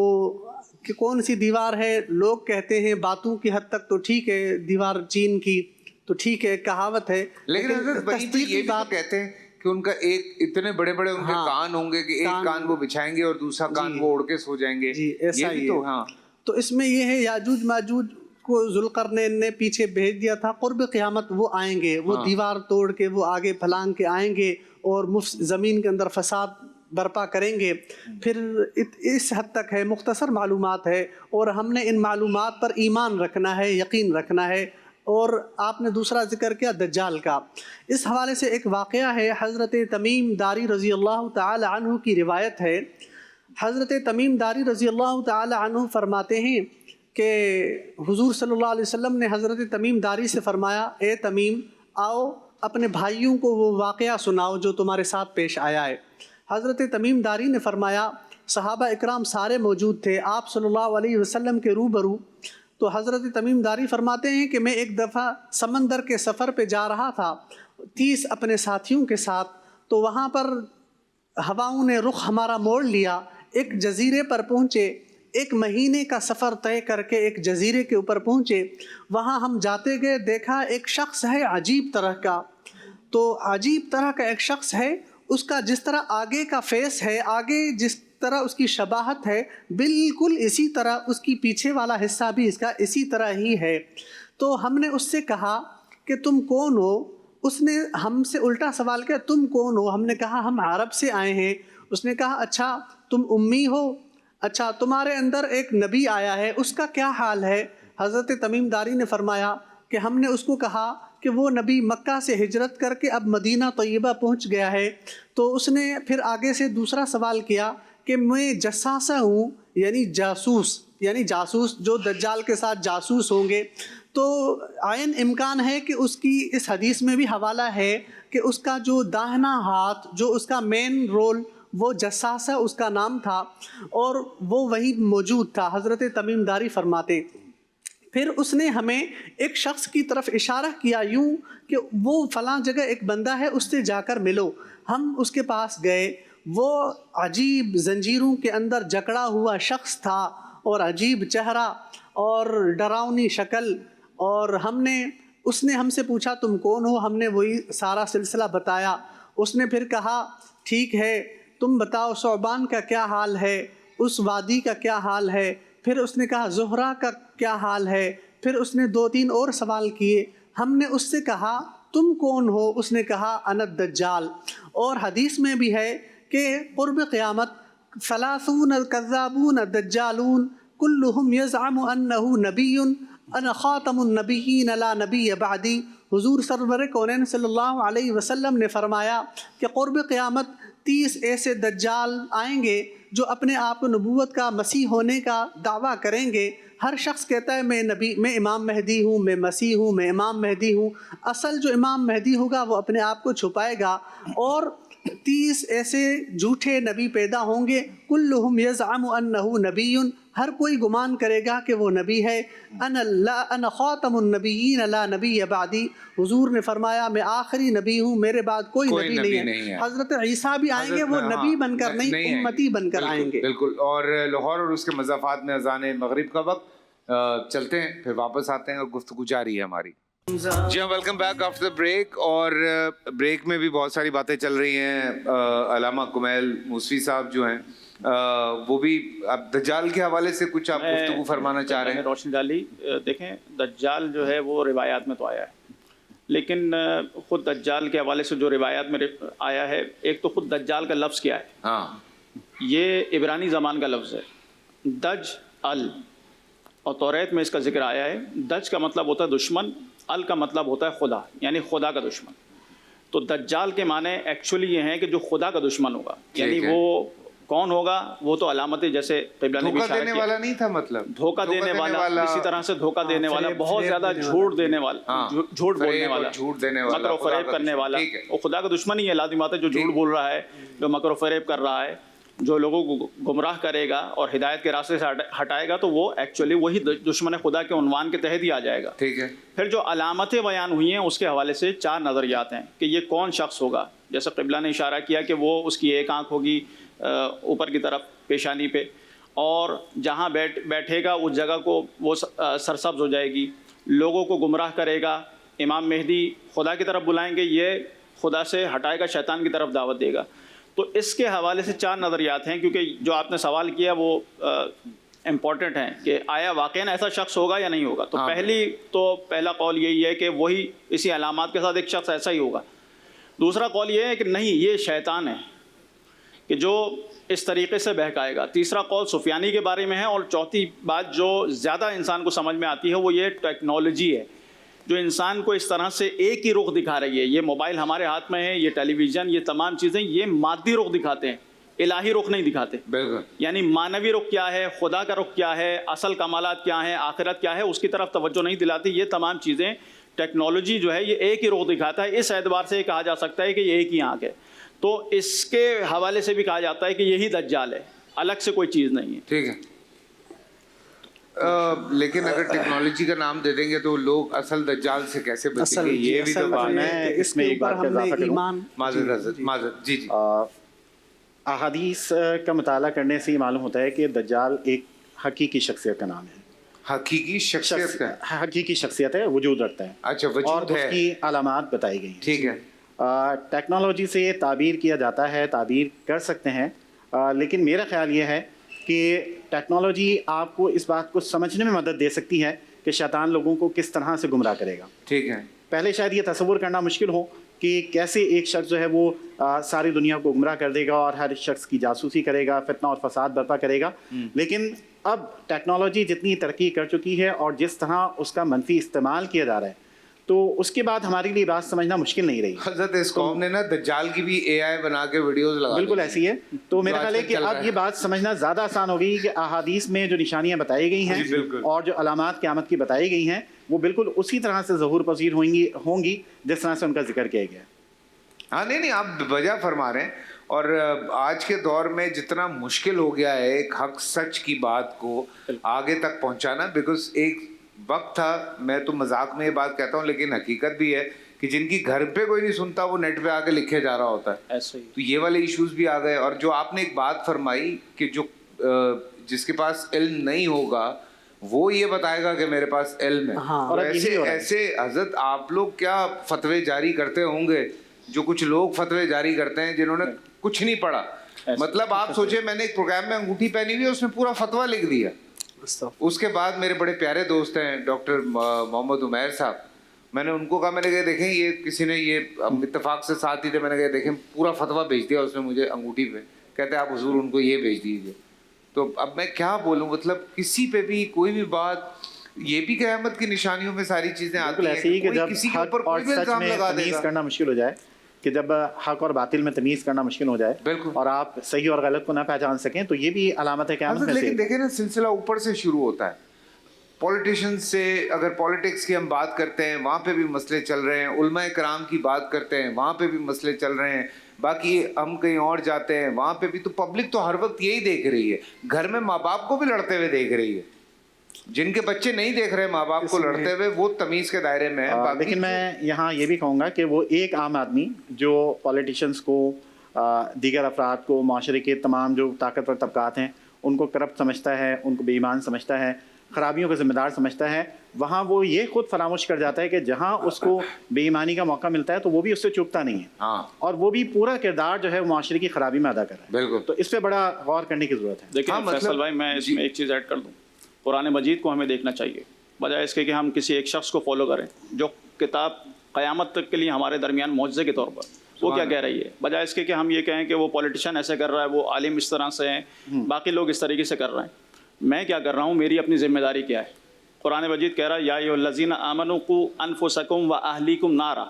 کہ کون سی دیوار ہے؟ لوگ کہتے ہیں باتوں کی حد تک تو ٹھیک ہے، دیوار چین کی تو ٹھیک ہے، کہاوت ہے، لیکن حضرت وہیں پہ یہ بھی تو کہتے ہیں کہ ان کا ایک اتنے بڑے بڑے ان کے کان ہوں گے کہ ایک کان وہ بچھائیں گے اور دوسرا کان وہ اڑ کے سو جائیں گے۔ جی ایسا ہی تو ہاں، تو اس میں یہ ہے یاجوج ماجوج کو ذوالقرنین نے پیچھے بھیج دیا تھا، قرب قیامت وہ آئیں گے، وہ دیوار توڑ کے وہ آگے پھلانگ کے آئیں گے اور زمین کے اندر فساد برپا کریں گے۔ پھر اس حد تک ہے، مختصر معلومات ہے، اور ہم نے ان معلومات پر ایمان رکھنا ہے، یقین رکھنا ہے۔ اور آپ نے دوسرا ذکر کیا دجال کا، اس حوالے سے ایک واقعہ ہے، حضرت تمیم داری رضی اللہ تعالی عنہ کی روایت ہے۔ حضرت تمیم داری رضی اللہ تعالی عنہ فرماتے ہیں کہ حضور صلی اللہ علیہ وسلم نے حضرت تمیم داری سے فرمایا، اے تمیم، آؤ اپنے بھائیوں کو وہ واقعہ سناؤ جو تمہارے ساتھ پیش آیا ہے۔ حضرت تمیم داری نے فرمایا، صحابہ اکرام سارے موجود تھے آپ صلی اللہ علیہ وسلم کے روبرو۔ تو حضرت تمیم داری فرماتے ہیں کہ میں ایک دفعہ سمندر کے سفر پہ جا رہا تھا 30 اپنے ساتھیوں کے ساتھ، تو وہاں پر ہواؤں نے رخ ہمارا موڑ لیا، ایک جزیرے پر پہنچے، 1 مہینے کا سفر طے کر کے ایک جزیرے کے اوپر پہنچے۔ وہاں ہم جاتے گئے، دیکھا ایک شخص ہے عجیب طرح کا، تو عجیب طرح کا ایک شخص ہے، اس کا جس طرح آگے کا فیس ہے، آگے جس طرح اس کی شباہت ہے، بالکل اسی طرح اس کی پیچھے والا حصہ بھی اس کا اسی طرح ہی ہے۔ تو ہم نے اس سے کہا کہ تم کون ہو؟ اس نے ہم سے الٹا سوال کیا، تم کون ہو؟ ہم نے کہا ہم عرب سے آئے ہیں۔ اس نے کہا اچھا تم امی ہو؟ اچھا تمہارے اندر ایک نبی آیا ہے، اس کا کیا حال ہے؟ حضرت تمیم داری نے فرمایا کہ ہم نے اس کو کہا کہ وہ نبی مکہ سے ہجرت کر کے اب مدینہ طیبہ پہنچ گیا ہے، تو اس نے پھر آگے سے دوسرا سوال کیا کہ میں جساسہ ہوں، یعنی جاسوس جو دجال کے ساتھ جاسوس ہوں گے، تو عین امکان ہے کہ اس کی اس حدیث میں بھی حوالہ ہے کہ اس کا جو داہنا ہاتھ، جو اس کا مین رول، وہ جساسہ اس کا نام تھا اور وہ وہی موجود تھا۔ حضرت تمیم داری فرماتے پھر اس نے ہمیں ایک شخص کی طرف اشارہ کیا یوں کہ وہ فلاں جگہ ایک بندہ ہے، اس سے جا کر ملو۔ ہم اس کے پاس گئے، وہ عجیب زنجیروں کے اندر جکڑا ہوا شخص تھا اور عجیب چہرہ اور ڈراؤنی شکل، اور اس نے ہم سے پوچھا تم کون ہو؟ ہم نے وہی سارا سلسلہ بتایا۔ اس نے پھر کہا ٹھیک ہے تم بتاؤ ثعبان کا کیا حال ہے، اس وادی کا کیا حال ہے؟ پھر اس نے کہا زہرہ کا کیا حال ہے؟ پھر اس نے 2-3 اور سوال کیے۔ ہم نے اس سے کہا تم کون ہو؟ اس نے کہا انا الدجال۔ اور حدیث میں بھی ہے کہ قرب قیامت 30 کذابون دجالون کلہم یزعم انہ نبی انا خاتم النبیین لا نبی بعدی۔ حضور سرور کونین صلی اللہ علیہ وسلم نے فرمایا کہ قرب قیامت 30 ایسے دجال آئیں گے جو اپنے آپ کو نبوت کا مسیح ہونے کا دعویٰ کریں گے۔ ہر شخص کہتا ہے میں امام مہدی ہوں، میں مسیح ہوں، میں امام مہدی ہوں۔ اصل جو امام مہدی ہوگا وہ اپنے آپ کو چھپائے گا، اور 30 ایسے جھوٹے نبی پیدا ہوں گے، کلہم یزعم انہ نبی، ہر کوئی گمان کرے گا کہ وہ نبی ہے۔ انا خاتم النبیین لا نبی بعدی، حضور نے فرمایا میں آخری نبی ہوں، میرے بعد کوئی نبی نہیں ہے۔ حضرت عیسیٰ بھی آئیں گے، وہ نبی بن کر نہیں امتی بن کر آئیں گے۔ بالکل۔ اور لاہور اور اس کے مضافات میں اذان مغرب کا وقت، چلتے ہیں پھر واپس آتے ہیں اور گفتگو جاری ہے ہماری۔ جی ہاں، ویلکم بیک آفٹر بریک۔ اور بریک میں بھی بہت ساری باتیں چل رہی ہیں۔ علامہ کمیل موسوی صاحب جو ہیں وہ بھی اب دجال کے حوالے سے کچھ آپ گفتگو فرمانا چاہ رہے ہیں؟ روشنی ڈالی۔ دیکھیں دجال جو ہے وہ روایات میں تو آیا ہے، لیکن خود دجال کے حوالے سے جو روایات میں آیا ہے، ایک تو خود دجال کا لفظ کیا ہے؟ ہاں، یہ عبرانی زبان کا لفظ ہے، دج ال، اور توریت میں اس کا ذکر آیا ہے۔ دج کا مطلب ہوتا ہے دشمن، ال کا مطلب ہوتا ہے خدا، یعنی خدا کا دشمن۔ تو دجال کے معنی ایکچولی یہ ہیں کہ جو خدا کا دشمن ہوگا، یعنی وہ کون ہوگا؟ وہ تو علامتیں جیسے قبلہ نے بھی اشارہ کیا، دھوکہ دینے والا نہیں تھا، مطلب دھوکہ دینے والا، اسی طرح سے دھوکہ دینے والا، بہت زیادہ جھوٹ دینے والا، جھوٹ بولنے والا، مکر و فریب کرنے والا، وہ خدا کا دشمن ہی ہے۔ لازم بات ہے جو جھوٹ بول رہا ہے، جو مکر و فریب کر رہا ہے، جو لوگوں کو گمراہ کرے گا اور ہدایت کے راستے سے ہٹائے گا، تو وہ ایکچولی وہی دشمن خدا کے عنوان کے تحت ہی آ جائے گا۔ ٹھیک ہے۔ پھر جو علامتیں بیان ہوئی ہیں اس کے حوالے سے 4 نظریات ہیں کہ یہ کون شخص ہوگا۔ جیسے قبلہ نے اشارہ کیا کہ وہ اس کی ایک آنکھ ہوگی اوپر کی طرف پیشانی پہ، اور جہاں بیٹھے گا اس جگہ کو وہ سرسبز ہو جائے گی، لوگوں کو گمراہ کرے گا، امام مہدی خدا کی طرف بلائیں گے، یہ خدا سے ہٹائے گا، شیطان کی طرف دعوت دے گا۔ تو اس کے حوالے سے 4 نظریات ہیں، کیونکہ جو آپ نے سوال کیا وہ امپورٹنٹ ہیں کہ آیا واقعاً ایسا شخص ہوگا یا نہیں ہوگا۔ تو پہلا قول یہی ہے کہ وہی اسی علامات کے ساتھ ایک شخص ایسا ہی ہوگا۔ دوسرا قول یہ ہے کہ نہیں، یہ شیطان ہے کہ جو اس طریقے سے بہکائے گا۔ تیسرا قول سفیانی کے بارے میں ہے، اور چوتھی بات جو زیادہ انسان کو سمجھ میں آتی ہے وہ یہ ٹیکنالوجی ہے، جو انسان کو اس طرح سے ایک ہی رخ دکھا رہی ہے۔ یہ موبائل ہمارے ہاتھ میں ہے، یہ ٹیلی ویژن، یہ تمام چیزیں یہ مادی رخ دکھاتے ہیں، الہی رخ نہیں دکھاتے۔ بالکل۔ یعنی مانوی رخ کیا ہے، خدا کا رخ کیا ہے، اصل کمالات کیا ہیں، آخرت کیا ہے، اس کی طرف توجہ نہیں دلاتی۔ یہ تمام چیزیں ٹیکنالوجی جو ہے یہ ایک ہی رخ دکھاتا ہے۔ اس اعتبار سے یہ کہا جا سکتا ہے کہ یہ ایک ہی آنکھ ہے۔ تو اس کے حوالے سے بھی کہا جاتا ہے کہ یہی دجال ہے، الگ سے کوئی چیز نہیں ہے۔ ٹھیک ہے۔ لیکن اگر ٹیکنالوجی کا نام دے دیں گے تو لوگ اصل دجال سے کیسے بچیں گے؟ یہ بھی تو بات ہے۔ اس میں ایک بات کا اضافہ کروں، معذرت جی احادیث کا مطالعہ کرنے سے یہ معلوم ہوتا ہے کہ دجال ایک حقیقی شخصیت کا نام ہے۔ حقیقی شخصیت کا حقیقی شخصیت ہے، وجود رکھتا ہے۔ اچھا، اور وجود ہے، اس کی علامات بتائی گئی ہیں۔ ٹھیک ہے۔ ٹیکنالوجی سے یہ تعبیر کیا جاتا ہے، تعبیر کر سکتے ہیں، لیکن میرا خیال یہ ہے کہ ٹیکنالوجی آپ کو اس بات کو سمجھنے میں مدد دے سکتی ہے کہ شیطان لوگوں کو کس طرح سے گمراہ کرے گا۔ ٹھیک ہے۔ پہلے شاید یہ تصور کرنا مشکل ہو کہ کیسے ایک شخص جو ہے وہ ساری دنیا کو گمراہ کر دے گا اور ہر شخص کی جاسوسی کرے گا، فتنہ اور فساد برپا کرے گا. لیکن اب ٹیکنالوجی جتنی ترقی کر چکی ہے اور جس طرح اس کا منفی استعمال کیا جا رہا ہے، تو اس کے بعد ہمارے لیے بات سمجھنا مشکل نہیں رہی. حضرت اس قوم نے نا دجال کی بھی اے آئی بنا کے ویڈیوز لگا، بالکل ایسی ہے. تو میرا خیال ہے کہ اب یہ بات سمجھنا زیادہ آسان ہو گئی کہ احادیث میں جو نشانیاں بتائی گئی ہیں اور جو علامات قیامت کی بتائی گئی ہیں وہ بالکل اسی طرح سے ظہور پذیر ہوں گی جس طرح سے ان کا ذکر کیا گیا. ہاں نہیں آپ وجہ فرما رہے ہیں. اور آج کے دور میں جتنا مشکل ہو گیا ہے ایک حق سچ کی بات کو آگے تک پہنچانا، بیکاز ایک وقت تھا، میں تو مذاق میں یہ بات کہتا ہوں لیکن حقیقت بھی ہے کہ جن کی گھر پہ کوئی نہیں سنتا وہ نیٹ پہ آ کے لکھے جا رہا ہوتا ہے. تو یہ والے ایشوز بھی آ گئے. اور جو آپ نے ایک بات فرمائی کہ جو جس کے پاس علم نہیں ہوگا وہ یہ بتائے گا کہ میرے پاس علم ہے. اور ایسے حضرت آپ لوگ کیا فتوے جاری کرتے ہوں گے، جو کچھ لوگ فتوے جاری کرتے ہیں جنہوں نے کچھ نہیں پڑھا. مطلب آپ سوچے میں نے ایک پروگرام میں انگوٹھی پہنی ہوئی ہے، اس میں پورا فتویٰ لکھ دیا. اس کے بعد میرے بڑے پیارے دوست ہیں ڈاکٹر محمد عمیر صاحب، میں نے ان کو کہا، میں نے کہا دیکھیں یہ کسی نے یہ اتفاق سے ساتھ ہی تھے، میں نے کہا دیکھیں پورا فتویٰ بھیج دیا اس نے مجھے انگوٹھی پہ، کہتے ہیں آپ حضور ان کو یہ بھیج دیجیے. تو اب میں کیا بولوں، مطلب کسی پہ بھی کوئی بھی بات، یہ بھی قیامت کی نشانیوں میں ساری چیزیں آتی ہیں کہ کسی کے اوپر کوئی بھی الزام لگا دے گا. کرنا مشکل ہو جائے کہ جب حق اور باطل میں تمیز کرنا مشکل ہو جائے اور آپ صحیح اور غلط کو نہ پہچان سکیں، تو یہ بھی علامت ہے قیامت میں سے. لیکن دیکھیں نا سلسلہ اوپر سے شروع ہوتا ہے. پولیٹیشینز سے اگر پولیٹکس کی ہم بات کرتے ہیں وہاں پہ بھی مسئلے چل رہے ہیں، علماء کرام کی بات کرتے ہیں وہاں پہ بھی مسئلے چل رہے ہیں، باقی ہم کہیں اور جاتے ہیں وہاں پہ بھی. تو پبلک تو ہر وقت یہی دیکھ رہی ہے، گھر میں ماں باپ کو بھی لڑتے ہوئے دیکھ رہی ہے. جن کے بچے نہیں دیکھ رہے ماں باپ کو لڑتے ہوئے وہ تمیز کے دائرے میں ہیں. لیکن میں یہاں یہ بھی کہوں گا کہ وہ ایک عام آدمی جو پولیٹیشنز کو، دیگر افراد کو، معاشرے کے تمام جو طاقتور طبقات ہیں ان کو کرپٹ سمجھتا ہے، ان کو بے ایمان سمجھتا ہے، خرابیوں کا ذمہ دار سمجھتا ہے، وہاں وہ یہ خود فراموش کر جاتا ہے کہ جہاں اس کو بے ایمانی کا موقع ملتا ہے تو وہ بھی اس سے چوکتا نہیں ہے، اور وہ بھی پورا کردار جو ہے معاشرے کی خرابی میں ادا کر رہا ہے. بالکل. تو اس پہ بڑا غور کرنے کی ضرورت ہے. دیکھیں فیصل بھائی، میں اس میں ایک چیز ایڈ کر دوں. قرآن مجید کو ہمیں دیکھنا چاہیے بجائے اس کے کہ ہم کسی ایک شخص کو فالو کریں جو کتاب قیامت تک کے لیے ہمارے درمیان معجزے کے طور پر وہ کیا کہہ رہی ہے، بجائے اس کے کہ ہم یہ کہیں کہ وہ پولیٹیشین ایسے کر رہا ہے، وہ عالم اس طرح سے ہیں، باقی لوگ اس طریقے سے کر رہے ہیں. میں کیا کر رہا ہوں، میری اپنی ذمہ داری کیا ہے. قرآن مجید کہہ رہا ہے یا ایھا الذین آمنوا قوا انفسکم واہلیکم نارا،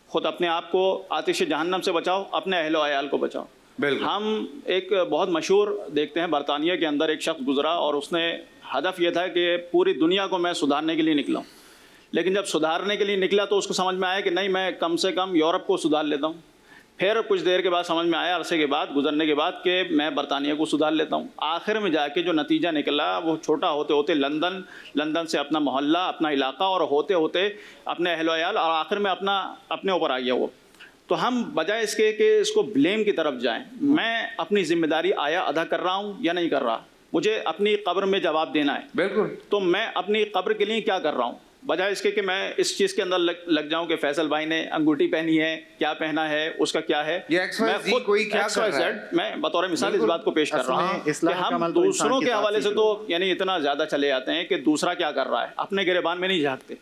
خود اپنے آپ کو آتش جہنم سے بچاؤ، اپنے اہل و عیال کو بچاؤ. ہم ایک بہت مشہور دیکھتے ہیں برطانیہ کے اندر ایک شخص گزرا اور اس نے ہدف یہ تھا کہ پوری دنیا کو میں سدھارنے کے لیے نکلا ہوں، لیکن جب سدھارنے کے لیے نکلا تو اس کو سمجھ میں آیا کہ نہیں، میں کم سے کم یورپ کو سدھار لیتا ہوں. پھر کچھ دیر کے بعد سمجھ میں آیا، عرصے کے بعد گزرنے کے بعد، کہ میں برطانیہ کو سدھار لیتا ہوں. آخر میں جا کے جو نتیجہ نکلا وہ چھوٹا ہوتے ہوتے لندن سے اپنا محلہ، اپنا علاقہ، اور ہوتے ہوتے اپنے اہل و عیال، اور آخر میں اپنے اوپر آ گیا وہ. تو ہم بجائے اس کے کہ اس کو بلیم کی طرف جائیں، میں اپنی ذمہ داری آیا ادا کر رہا ہوں یا نہیں کر رہا، مجھے اپنی قبر میں جواب دینا ہے. بالکل. تو میں اپنی قبر کے لیے کیا کر رہا ہوں، بجائے اس کے کہ میں اس چیز کے اندر لگ جاؤں کہ فیصل بھائی نے انگوٹھی پہنی ہے، کیا پہنا ہے، اس کا کیا ہے. میں خود میں بطور مثال اس بات کو پیش کر رہا ہوں کہ ہم دوسروں کے حوالے سے تو یعنی اتنا زیادہ چلے جاتے ہیں کہ دوسرا کیا کر رہا ہے، اپنے گریبان میں نہیں جھانکتے.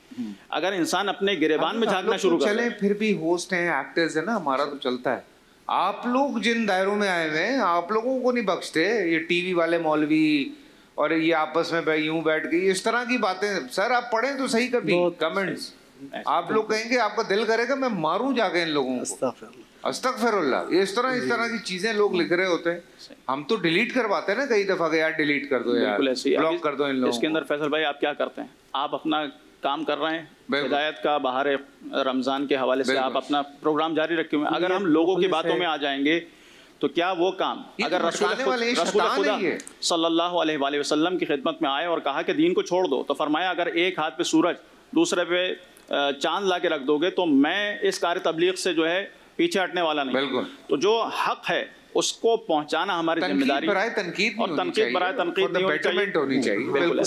اگر انسان اپنے گریبان میں جھانکنا شروع کر چلے، پھر بھی ہوسٹ ہیں، ایکٹرز ہیں نا، ہمارا تو چلتا ہے. آپ لوگ جن دائروں میں آئے ہوئے ہیں آپ لوگوں کو نہیں بخشتے. یہ ٹی وی والے مولوی اور یہ آپس میں یوں بیٹھ گئی اس طرح کی باتیں. سر آپ پڑھیں تو صحیح کبھی کمنٹس. آپ لوگ کہیں گے آپ کا دل کرے گا میں ماروں جا کے ان لوگوں کو. استغفر اللہ. یہ اس طرح کی چیزیں لوگ لکھ رہے ہوتے ہیں. ہم تو ڈیلیٹ کرواتے ہیں نا کئی دفعہ کہ یار ڈیلیٹ کر دو، یار بلاک کر دو ان لوگوں. اس کے اندر فیصل بھائی آپ کیا کرتے ہیں، آپ اپنا کام کر رہے ہیں، ہدایت کا بہار رمضان کے حوالے سے آپ اپنا پروگرام جاری رکھے ہوئے ہیں. اگر ہم لوگوں کی باتوں میں آ جائیں گے تو کیا وہ کام اگر رسول خدا صلی اللہ علیہ وآلہ وسلم کی خدمت میں آئے اور کہا کہ دین کو چھوڑ دو، تو فرمایا اگر ایک ہاتھ پہ سورج دوسرے پہ چاند لا کے رکھ دو گے تو میں اس کار تبلیغ سے جو ہے پیچھے ہٹنے والا نہیں. بالکل. تو جو حق ہے اس کو پہنچانا ہماری ذمہ داری، تنقید برائے تنقید ہونی چاہیے. بالکل.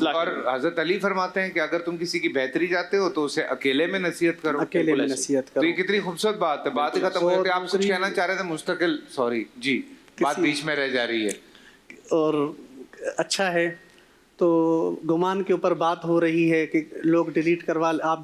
اور حضرت علی فرماتے ہیں کہ اگر تم کسی کی بہتری چاہتے ہو تو اسے اکیلے میں نصیحت کرو. تو یہ کتنی خوبصورت بات ہے. بات ہی ختم ہو جاتی ہے. آپ کچھ کہنا چاہ رہے تھے مستقل. سوری جی، بات بیچ میں رہ جا رہی ہے. اور اچھا ہے تو گمان کے اوپر بات ہو رہی ہے کہ لوگ آپ